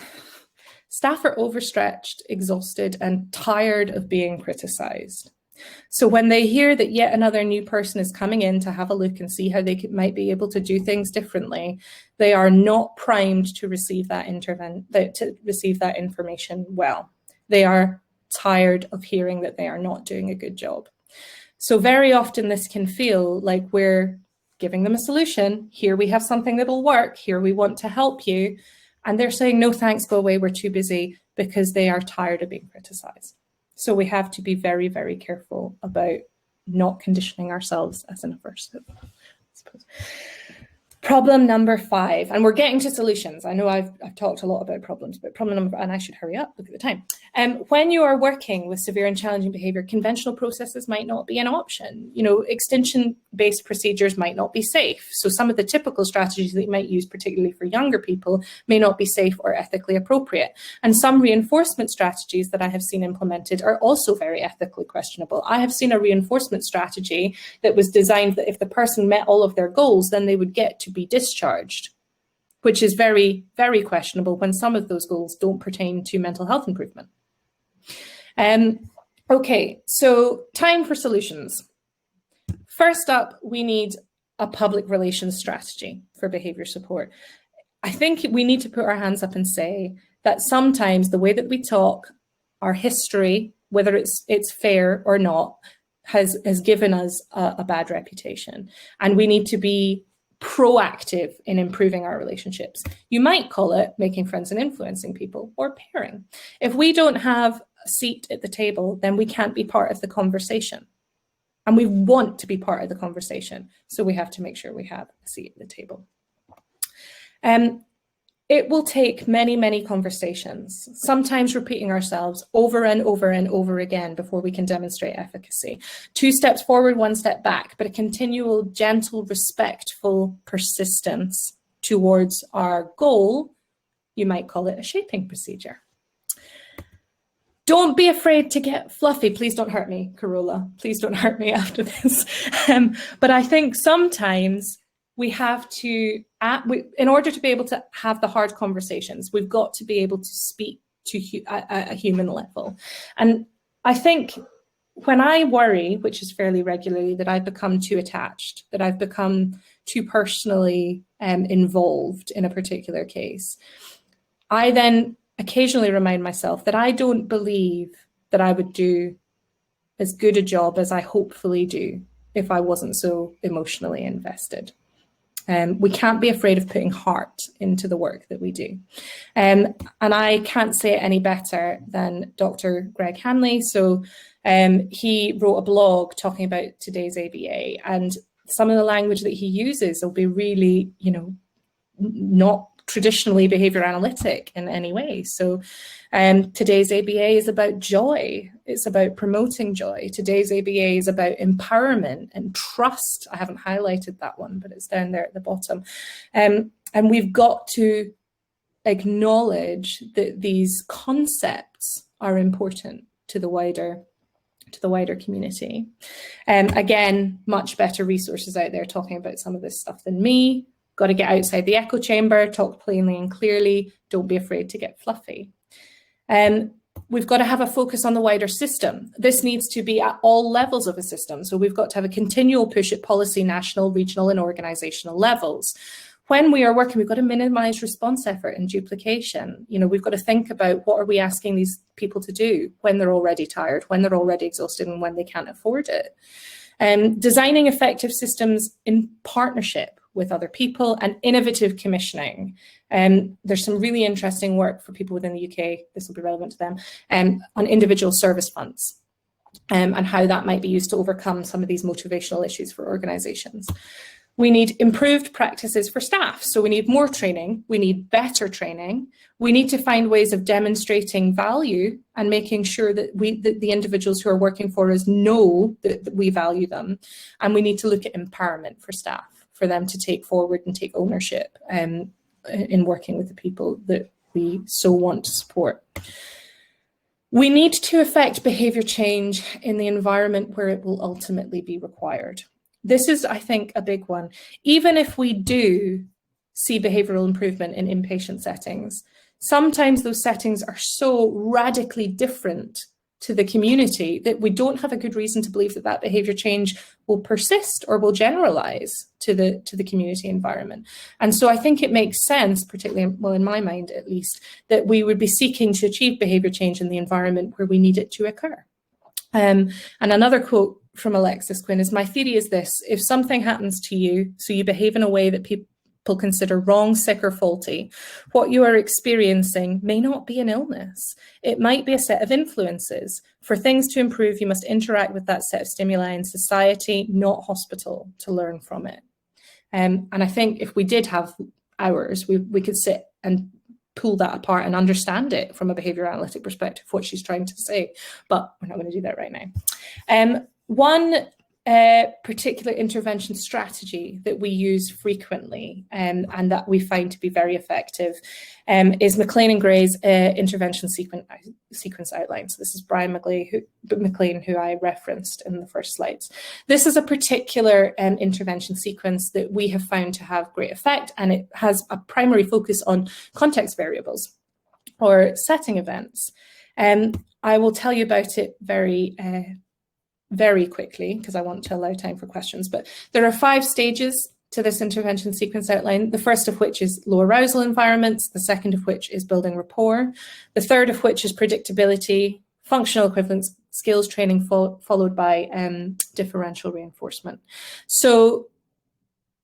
staff are overstretched, exhausted, and tired of being criticised. So when they hear that yet another new person is coming in to have a look and see how they might be able to do things differently, they are not primed to receive that information well. They are tired of hearing that they are not doing a good job. So very often this can feel like we're giving them a solution. Here we have something that will work. Here we want to help you. And they're saying, "No, thanks, go away, we're too busy," because they are tired of being criticised. So we have to be very, very careful about not conditioning ourselves as an aversive, I suppose. Problem number 5, and we're getting to solutions. I know I've talked a lot about problems, but problem number, and I should hurry up, look at the time. When you are working with severe and challenging behaviour, conventional processes might not be an option. You know, extinction-based procedures might not be safe. So some of the typical strategies that you might use, particularly for younger people, may not be safe or ethically appropriate. And some reinforcement strategies that I have seen implemented are also very ethically questionable. I have seen a reinforcement strategy that was designed that if the person met all of their goals, then they would get to be discharged, which is very, very questionable when some of those goals don't pertain to mental health improvement. Okay, so time for solutions. First up, we need a public relations strategy for behaviour support. I think we need to put our hands up and say that sometimes the way that we talk, our history, whether it's fair or not, has given us a bad reputation, and we need to be proactive in improving our relationships. You might call it making friends and influencing people, or pairing. If we don't have a seat at the table, then we can't be part of the conversation. And we want to be part of the conversation, so we have to make sure we have a seat at the table. It will take many, many conversations, sometimes repeating ourselves over and over and over again before we can demonstrate efficacy. 2 steps forward, 1 step back, but a continual, gentle, respectful persistence towards our goal. You might call it a shaping procedure. Don't be afraid to get fluffy. Please don't hurt me, Carola. Please don't hurt me after this. But I think sometimes we have to, in order to be able to have the hard conversations, we've got to be able to speak to a human level. And I think when I worry, which is fairly regularly, that I've become too attached, that I've become too personally involved in a particular case, I then occasionally remind myself that I don't believe that I would do as good a job as I hopefully do if I wasn't so emotionally invested. We can't be afraid of putting heart into the work that we do. And I can't say it any better than Dr. Greg Hanley. So he wrote a blog talking about today's ABA, and some of the language that he uses will be really, you know, not traditionally behaviour analytic in any way. So today's ABA is about joy. It's about promoting joy. Today's ABA is about empowerment and trust. I haven't highlighted that one, but it's down there at the bottom. And we've got to acknowledge that these concepts are important to the wider to the wider community. Again, much better resources out there talking about some of this stuff than me. Got to get outside the echo chamber, talk plainly and clearly, don't be afraid to get fluffy. We've got to have a focus on the wider system. This needs to be at all levels of a system. So we've got to have a continual push at policy, national, regional and organisational levels. When we are working, we've got to minimise response effort and duplication. You know, we've got to think about what are we asking these people to do when they're already tired, when they're already exhausted and when they can't afford it. Designing effective systems in partnership with other people and innovative commissioning. There's some really interesting work for people within the UK, this will be relevant to them, on individual service funds and how that might be used to overcome some of these motivational issues for organisations. We need improved practices for staff. So we need more training, we need better training, we need to find ways of demonstrating value and making sure that the individuals who are working for us know that we value them. And we need to look at empowerment for staff, for them to take forward and take ownership in working with the people that we so want to support. We need to effect behaviour change in the environment where it will ultimately be required. This is, I think, a big one. Even if we do see behavioural improvement in inpatient settings, sometimes those settings are so radically different to the community that we don't have a good reason to believe that that behaviour change will persist or will generalise to the community environment. And so I think it makes sense, particularly, well, in my mind at least, that we would be seeking to achieve behaviour change in the environment where we need it to occur. And another quote from Alexis Quinn is, "My theory is this: if something happens to you, so you behave in a way that people consider wrong, sick or faulty, what you are experiencing may not be an illness. It might be a set of influences. For things to improve, you must interact with that set of stimuli in society, not hospital, to learn from it." And I think if we did have hours, we could sit and pull that apart and understand it from a behaviour analytic perspective, what she's trying to say, but we're not going to do that right now. One particular intervention strategy that we use frequently and that we find to be very effective is McLean and Gray's intervention sequence outline. So this is Brian McLean, who I referenced in the first slides. This is a particular intervention sequence that we have found to have great effect, and it has a primary focus on context variables or setting events. I will tell you about it very quickly because I want to allow time for questions, but there are 5 stages to this intervention sequence outline, the first of which is low arousal environments, the second of which is building rapport, the third of which is predictability, functional equivalence, skills training, followed by differential reinforcement. So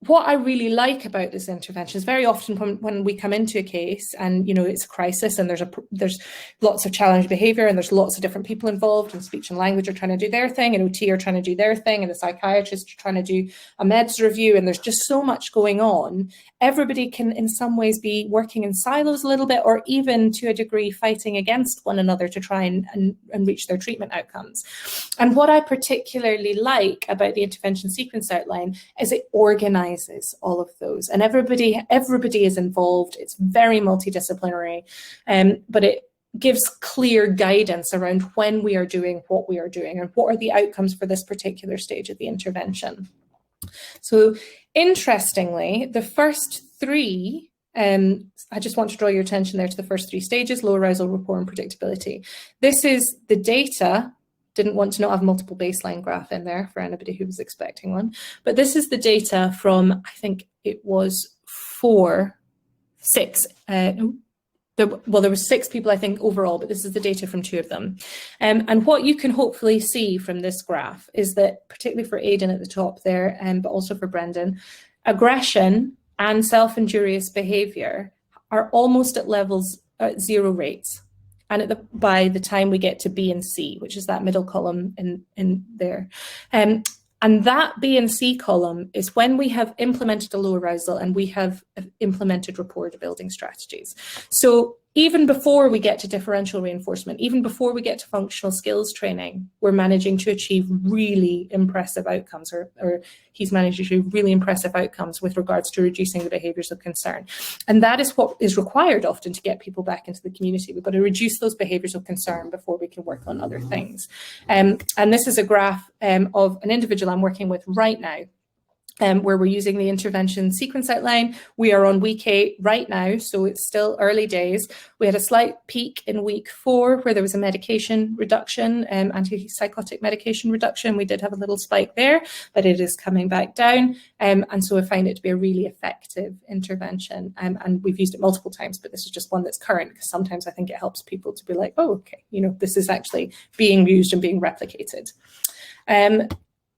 what I really like about this intervention is very often when we come into a case and, you know, it's a crisis and there's lots of challenged behaviour and there's lots of different people involved, and speech and language are trying to do their thing and OT are trying to do their thing and the psychiatrist are trying to do a meds review, and there's just so much going on. Everybody can in some ways be working in silos a little bit, or even to a degree fighting against one another to try and reach their treatment outcomes. And what I particularly like about the intervention sequence outline is it organises all of those, and everybody is involved. It's very multidisciplinary, but it gives clear guidance around when we are doing what we are doing and what are the outcomes for this particular stage of the intervention. So interestingly, the first 3, I just want to draw your attention there to the first 3 stages: low arousal, rapport and predictability. This is the data. Didn't want to not have multiple baseline graph in there for anybody who was expecting one. But this is the data from, I think it was 6. There was 6 people, I think, overall, but this is the data from 2 of them. And what you can hopefully see from this graph is that, particularly for Aidan at the top there, but also for Brendan, aggression and self-injurious behaviour are almost at levels at 0 rates. And by the time we get to B and C, which is that middle column in there. And that B and C column is when we have implemented a low arousal and we have implemented rapport building strategies. So even before we get to differential reinforcement, even before we get to functional skills training, we're managing to achieve really impressive outcomes, or he's managed to achieve really impressive outcomes with regards to reducing the behaviours of concern. And that is what is required often to get people back into the community. We've got to reduce those behaviours of concern before we can work on other things. And this is a graph of an individual I'm working with right now, where we're using the intervention sequence outline. We are on week 8 right now, so it's still early days. We had a slight peak in week 4 where there was a medication reduction, antipsychotic medication reduction. We did have a little spike there, but it is coming back down. And so I find it to be a really effective intervention. And we've used it multiple times, but this is just one that's current, because sometimes I think it helps people to be like, oh, okay, this is actually being used and being replicated.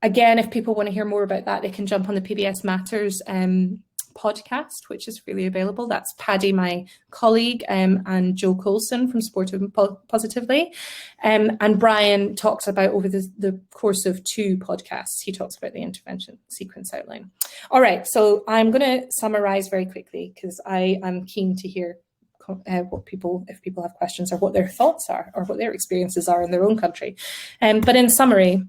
Again, if people want to hear more about that, they can jump on the PBS Matters podcast, which is freely available. That's Paddy, my colleague, and Joe Coulson from Sportive and Positively. And Brian talks about, over the course of 2 podcasts, he talks about the intervention sequence outline. All right, so I'm going to summarise very quickly, because I am keen to hear if people have questions, or what their thoughts are, or what their experiences are in their own country. But in summary,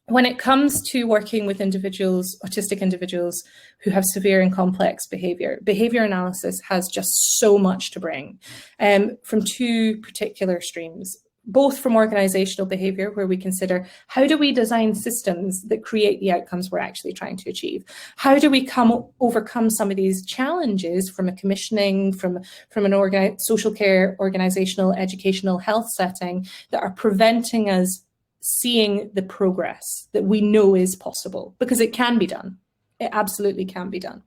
when it comes to working with individuals, autistic individuals who have severe and complex behaviour analysis has just so much to bring, from 2 particular streams, both from organisational behaviour, where we consider how do we design systems that create the outcomes we're actually trying to achieve? How do we overcome some of these challenges from a commissioning, from an social care, organisational, educational, health setting that are preventing us seeing the progress that we know is possible, because it can be done. It absolutely can be done.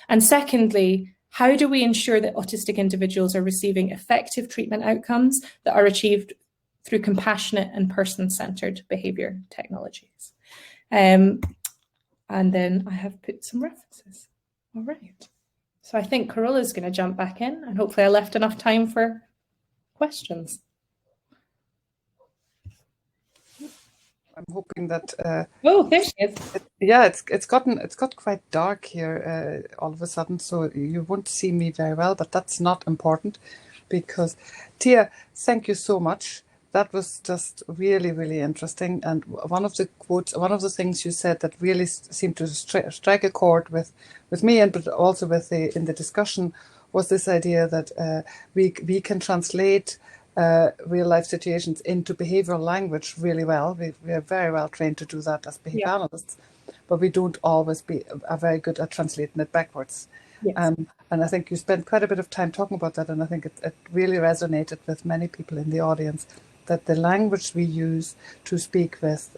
And secondly, how do we ensure that autistic individuals are receiving effective treatment outcomes that are achieved through compassionate and person-centred behaviour technologies? And then I have put some references. All right. So I think Carola's going to jump back in, and hopefully I left enough time for questions. I'm hoping that. Oh, there she is. It's got quite dark here all of a sudden, so you won't see me very well. But that's not important, because Tia, thank you so much. That was just really, really interesting. And one of the quotes, one of the things you said that really seemed to strike a chord with me, and but also with in the discussion, was this idea that we can translate real life situations into behavioral language really well. We are very well trained to do that as behavior analysts, but we don't always are very good at translating it backwards. Yes. And I think you spent quite a bit of time talking about that, and I think it really resonated with many people in the audience, that the language we use to speak with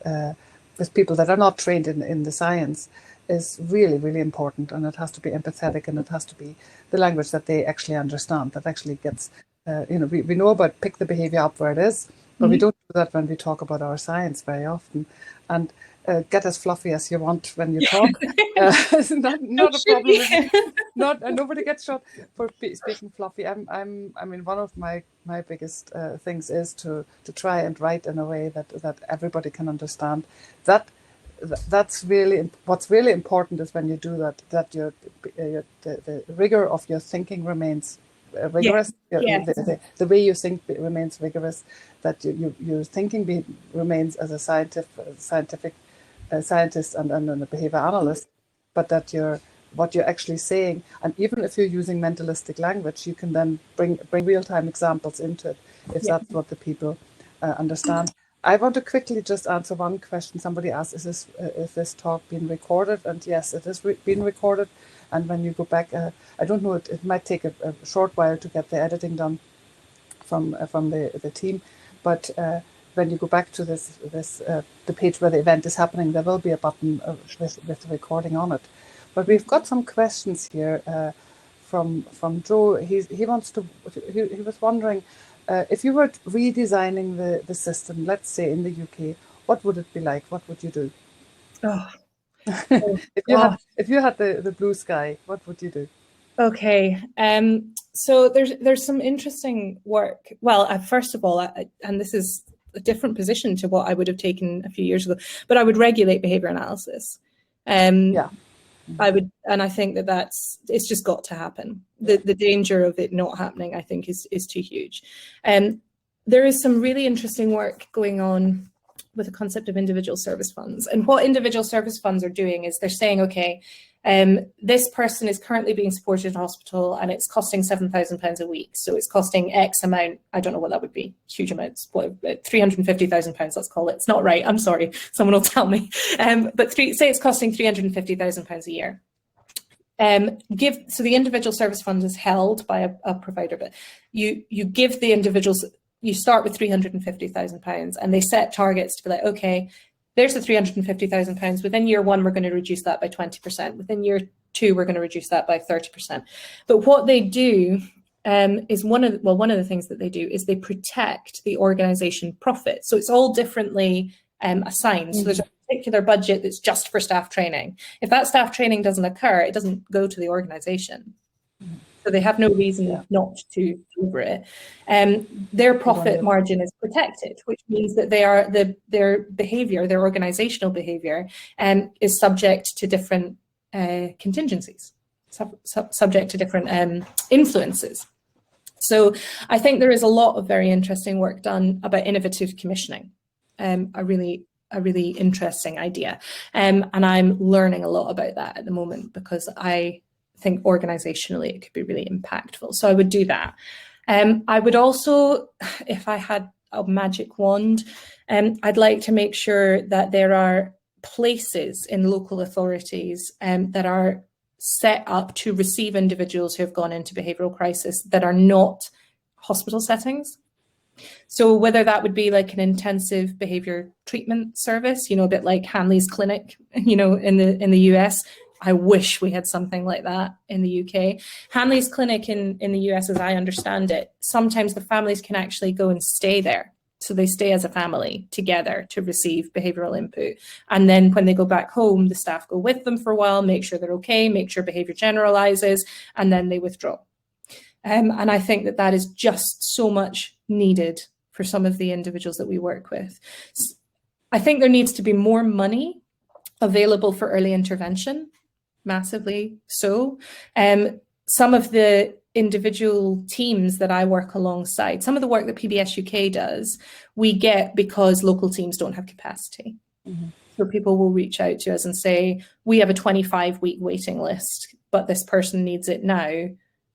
people that are not trained in the science is really, really important, and it has to be empathetic, and it has to be the language that they actually understand, that actually gets we know about pick the behavior up where it is, but we don't do that when we talk about our science very often. And get as fluffy as you want when you talk. It's not a problem. Nobody gets shot for speaking fluffy. I mean, one of my biggest things is to try and write in a way that everybody can understand. That's really what's really important, is when you do that the rigor of your thinking remains rigorous. The way you think remains rigorous, that your thinking remains as a scientific scientist and a behavior analyst, but that what you're actually saying, and even if you're using mentalistic language, you can then bring real-time examples into it, if that's what the people understand. I want to quickly just answer one question. Somebody asked, is this talk being recorded? And yes, it is being recorded. And when you go back, I don't know, it might take a short while to get the editing done from the team. But when you go back to the page where the event is happening, there will be a button with the recording on it. But we've got some questions here from Joe. He was wondering, if you were redesigning the system, let's say in the UK, what would it be like? What would you do? If you had the blue sky, what would you do? Okay, so there's some interesting work. Well, first of all, and this is a different position to what I would have taken a few years ago, but I would regulate behaviour analysis. And I think it's just got to happen. The danger of it not happening, I think, is too huge. There is some really interesting work going on with the concept of individual service funds. And what individual service funds are doing is they're saying, okay, this person is currently being supported in hospital and it's costing £7,000 a week. So it's costing X amount. I don't know what that would be, huge amounts, £350,000, let's call it. It's not right, I'm sorry, someone will tell me. But say it's costing £350,000 a year. So the individual service fund is held by a provider, but you give the individuals, you start with £350,000 and they set targets to be like, okay, there's the £350,000. Within year one, we're going to reduce that by 20%. Within year two, we're going to reduce that by 30%. But what they do is one of the things that they do is they protect the organisation profit. So it's all differently assigned. So there's a particular budget that's just for staff training. If that staff training doesn't occur, it doesn't go to the organisation. So they have no reason not to deliver it. Their profit margin is protected, which means that their behaviour, their organisational behaviour, is subject to different contingencies, subject to different influences. So I think there is a lot of very interesting work done about innovative commissioning, a really interesting idea. And I'm learning a lot about that at the moment because I think organisationally it could be really impactful. So I would do that. I would also, if I had a magic wand, I'd like to make sure that there are places in local authorities that are set up to receive individuals who have gone into behavioural crisis that are not hospital settings. So whether that would be like an intensive behaviour treatment service, a bit like Hanley's clinic, in the US. I wish we had something like that in the UK. Hanley's clinic in the US, as I understand it, sometimes the families can actually go and stay there. So they stay as a family together to receive behavioural input. And then when they go back home, the staff go with them for a while, make sure they're okay, make sure behaviour generalises, and then they withdraw. And I think that is just so much needed for some of the individuals that we work with. I think there needs to be more money available for early intervention, massively so. Some of the individual teams that I work alongside, some of the work that PBS UK does, we get because local teams don't have capacity. So people will reach out to us and say, we have a 25-week waiting list, but this person needs it now.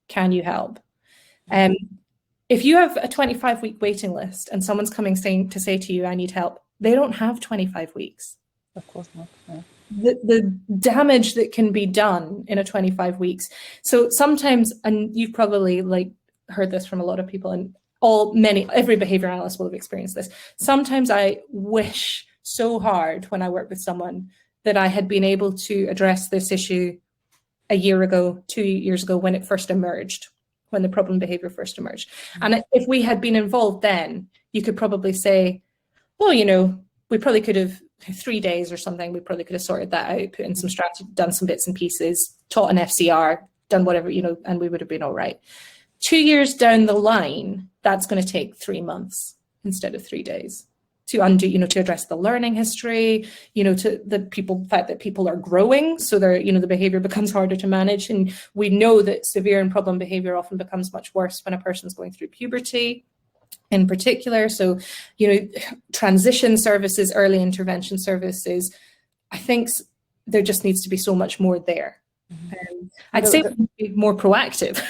Can you help? If you have a 25-week waiting list and someone's coming to say to you, I need help, they don't have 25 weeks. Of course not. Yeah. The damage that can be done in a 25 weeks. So sometimes, and you've probably heard this from a lot of people, and every behaviour analyst will have experienced this. Sometimes I wish so hard when I work with someone that I had been able to address this issue a year ago, 2 years ago, when it first emerged, when the problem behaviour first emerged. And if we had been involved then, you could probably say, well, we probably could have 3 days or something, we probably could have sorted that out, put in some strategy, done some bits and pieces, taught an FCR, done whatever, and we would have been all right. 2 years down the line, that's going to take 3 months instead of 3 days to undo, to address the learning history, to the fact that people are growing. So they're, the behavior becomes harder to manage. And we know that severe and problem behavior often becomes much worse when a person's going through puberty in particular. So, transition services, early intervention services, I think there just needs to be so much more there. I'd say be more proactive,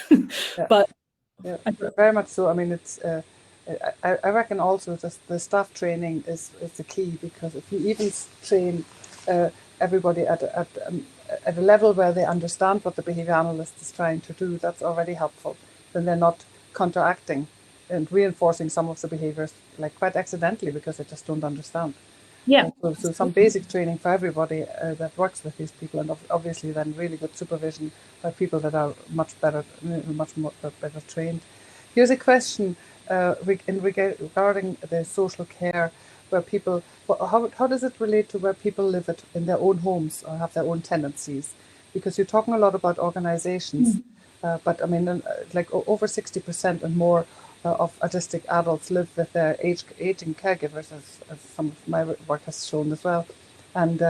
but very much so. I mean, it's I reckon also the staff training is the key, because if you even train everybody at a level where they understand what the behaviour analyst is trying to do, that's already helpful. Then they're not counteracting and reinforcing some of the behaviours quite accidentally because they just don't understand. Yeah. So some basic training for everybody that works with these people, and obviously then really good supervision by people that are much better trained. Here's a question regarding the social care, where people, how does it relate to where people live in their own homes or have their own tenancies? Because you're talking a lot about organizations, but I mean, over 60% and more of autistic adults live with their aging caregivers, as some of my work has shown as well, and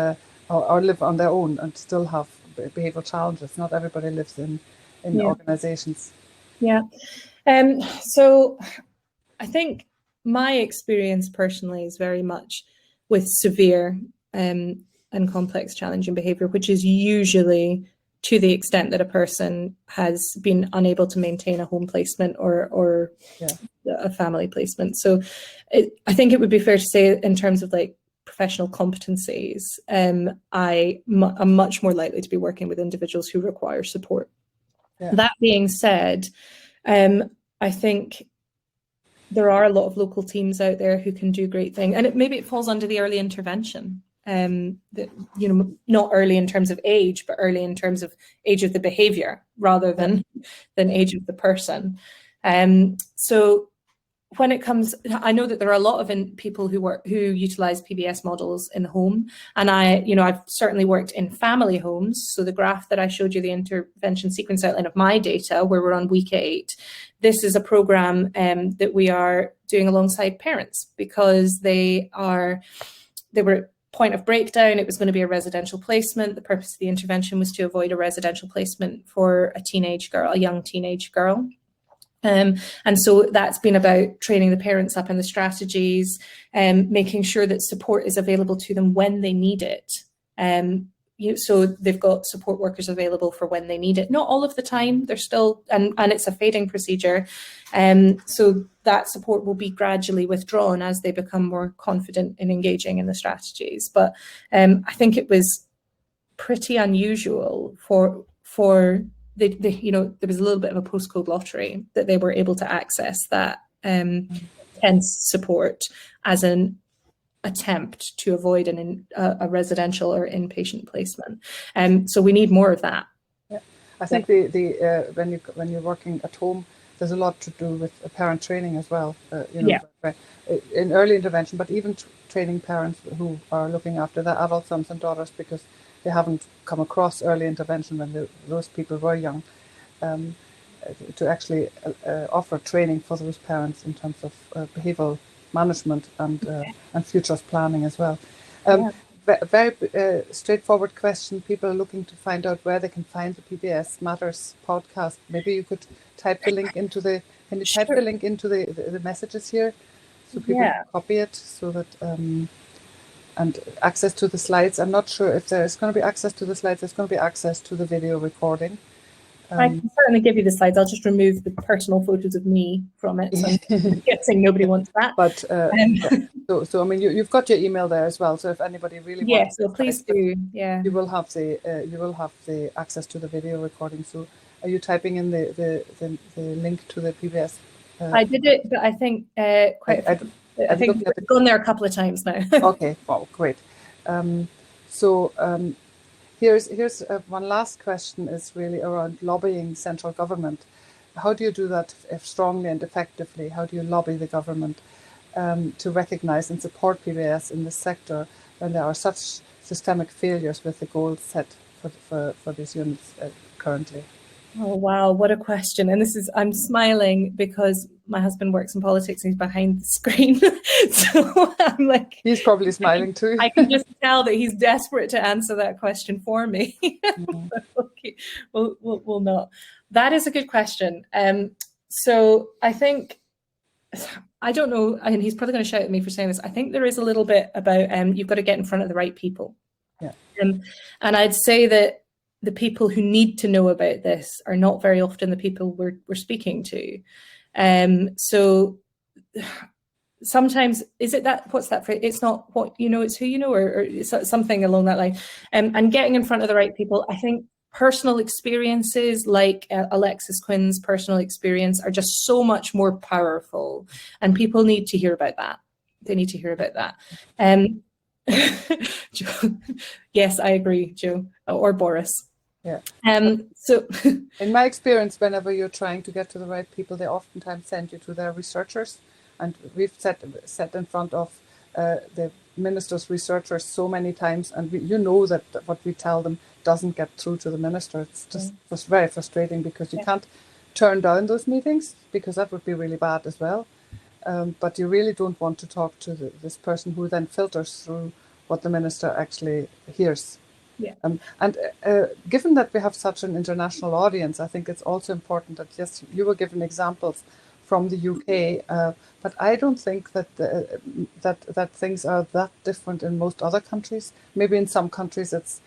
or live on their own and still have behavioural challenges. Not everybody lives in organisations. Yeah. So I think my experience personally is very much with severe and complex challenging behaviour, which is usually to the extent that a person has been unable to maintain a home placement or a family placement. So I think it would be fair to say, in terms of like professional competencies, I'm much more likely to be working with individuals who require support. That being said, I think there are a lot of local teams out there who can do great things, and maybe it falls under the early intervention. That, you know, not early in terms of age, but early in terms of age of the behaviour rather than age of the person. So when it comes, I know that there are a lot of people who utilize PBS models in the home, and I've certainly worked in family homes. So the graph that I showed you, the intervention sequence outline of my data, where we're on week 8, this is a program that we are doing alongside parents, because they were at point of breakdown. It was going to be a residential placement. The purpose of the intervention was to avoid a residential placement for a young teenage girl. And so that's been about training the parents up in the strategies, making sure that support is available to them when they need it. So they've got support workers available for when they need it. Not all of the time, they're still, and it's a fading procedure. So that support will be gradually withdrawn as they become more confident in engaging in the strategies. But I think it was pretty unusual for there was a little bit of a postcode lottery that they were able to access that intense support as an attempt to avoid a residential or inpatient placement. So we need more of that. Yeah, I think when you're working at home, there's a lot to do with parent training as well. In early intervention, but even training parents who are looking after their adult sons and daughters, because they haven't come across early intervention when those people were young, to actually offer training for those parents in terms of behavioural management and futures planning as well. Very straightforward question. People are looking to find out where they can find the PBS Matters podcast. Maybe you could type the link into the. Can you type the link into the messages here, so people can copy it, so that and access to the slides. I'm not sure if there's going to be access to the slides. There's going to be access to the video recording. I can certainly give you the slides. I'll just remove the personal photos of me from it. So I'm guessing nobody wants that. But so I mean, you've got your email there as well. So if anybody really wants, so please do. Yeah, you will have the access to the video recording. So are you typing in the link to the PBS? I did it, but I think I think we've gone there a couple of times now. Okay, well, great. Here's one last question, is really around lobbying central government. How do you do that strongly and effectively? How do you lobby the government to recognise and support PBS in this sector when there are such systemic failures with the goals set for these units currently? Oh, wow, what a question. And I'm smiling because my husband works in politics and he's behind the screen. So I'm like... He's probably smiling too. I can just tell that he's desperate to answer that question for me. Okay, we'll not. That is a good question. So I think, I don't know, and he's probably going to shout at me for saying this, I think there is a little bit about you've got to get in front of the right people. Yeah. And I'd say that the people who need to know about this are not very often the people we're speaking to. So sometimes, what's that phrase? It's not what you know, it's who you know, or something along that line. And getting in front of the right people, I think personal experiences like Alexis Quinn's personal experience are just so much more powerful, and people need to hear about that. They need to hear about that. Yes, I agree, Joe, or Boris. Yeah. So in my experience, whenever you're trying to get to the right people, they oftentimes send you to their researchers, and we've sat in front of the minister's researchers so many times, and that what we tell them doesn't get through to the minister. It's just very frustrating, because you can't turn down those meetings, because that would be really bad as well. But you really don't want to talk to this person who then filters through what the minister actually hears. Yeah. And given that we have such an international audience, I think it's also important that, yes, you were given examples from the UK, but I don't think that that things are that different in most other countries. Maybe in some countries it's,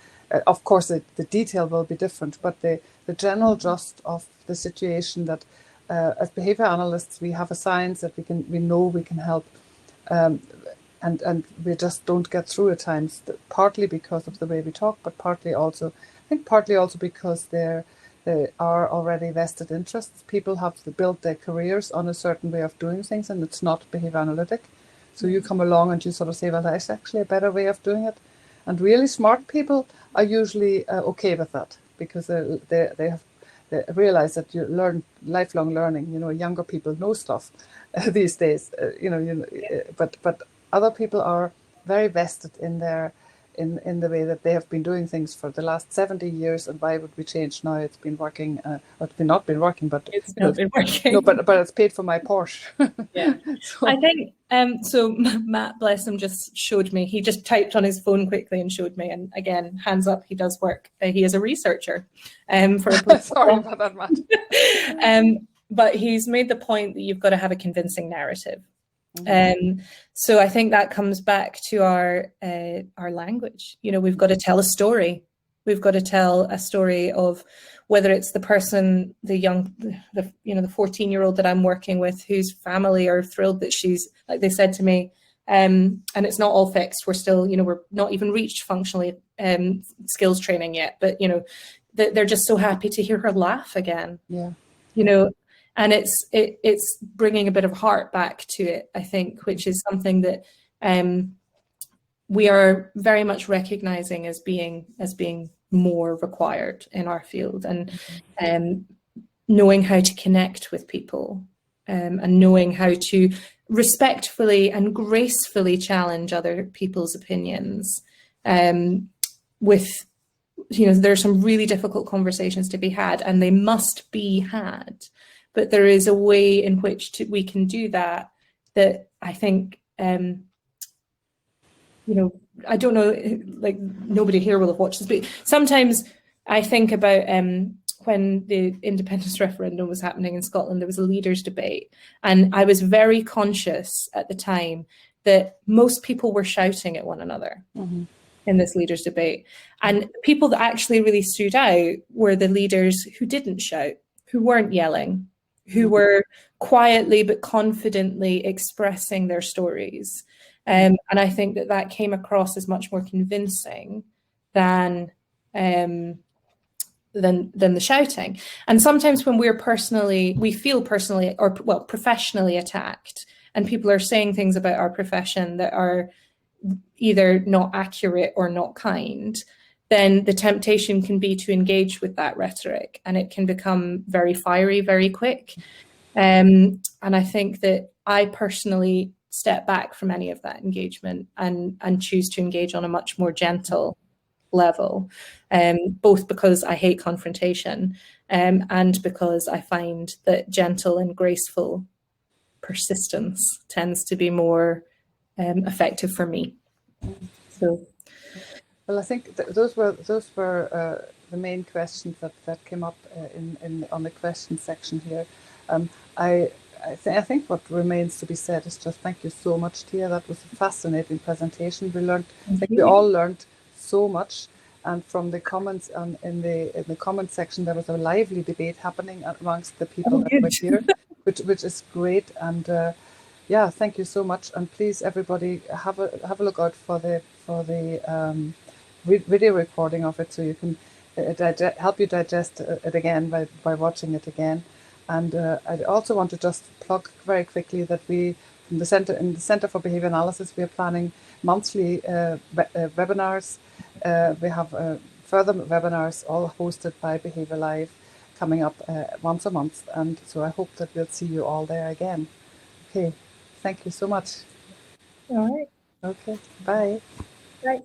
of course, the detail will be different, but the general gist of the situation that as behavior analysts we have a science that we know we can help, and we just don't get through at times, partly because of the way we talk, but partly also, I think partly also because there are already vested interests. People have built their careers on a certain way of doing things, and it's not behavior analytic. So you come along and you sort of say, well, that's actually a better way of doing it. And really smart people are usually okay with that, because they realize that you learn lifelong learning. You know, younger people know stuff these days. But other people are very vested in their in the way that they have been doing things for the last 70 years, and why would we change now? It's been working, or it's not been working, but it's not been working. No, but it's paid for my Porsche. Yeah. So. I think so. Matt, bless him, just showed me. He just typed on his phone quickly and showed me. And again, hands up, he does work. He is a researcher. For a sorry about that, Matt. But he's made the point that you've got to have a convincing narrative. So I think that comes back to our language. You know, we've got to tell a story. We've got to tell a story of whether it's the person, the 14-year-old that I'm working with, whose family are thrilled that she's, like they said to me, and it's not all fixed. We're still, we're not even reached functionally skills training yet, but they're just so happy to hear her laugh again. Yeah. And it's bringing a bit of heart back to it, I think, which is something that we are very much recognizing as being more required in our field, and knowing how to connect with people, and knowing how to respectfully and gracefully challenge other people's opinions. With there are some really difficult conversations to be had, and they must be had. But there is a way in which we can do that I think, I don't know, like nobody here will have watched this, but sometimes I think about when the independence referendum was happening in Scotland, there was a leaders' debate. And I was very conscious at the time that most people were shouting at one another in this leaders' debate. And people that actually really stood out were the leaders who didn't shout, who weren't yelling, who were quietly but confidently expressing their stories. And I think that came across as much more convincing than the shouting. And sometimes when we feel personally or professionally attacked, and people are saying things about our profession that are either not accurate or not kind, then the temptation can be to engage with that rhetoric, and it can become very fiery very quick. And I think that I personally step back from any of that engagement and choose to engage on a much more gentle level, both because I hate confrontation, and because I find that gentle and graceful persistence tends to be more effective for me. So, well, I think those were the main questions that came up on the question section here. I think what remains to be said is just thank you so much, Tia. That was a fascinating presentation. We all learned so much, and from the comments in the comment section, there was a lively debate happening amongst the people that were here, which is great. And yeah, thank you so much. And please, everybody, have a look out for the video recording of it, so you can help you digest it again by watching it again. And I also want to just plug very quickly that we, in the Centre for Behaviour Analysis, we are planning monthly webinars. We have further webinars, all hosted by Behaviour Live, coming up once a month. And so I hope that we'll see you all there again. Okay, thank you so much. All right. Okay, bye. Bye.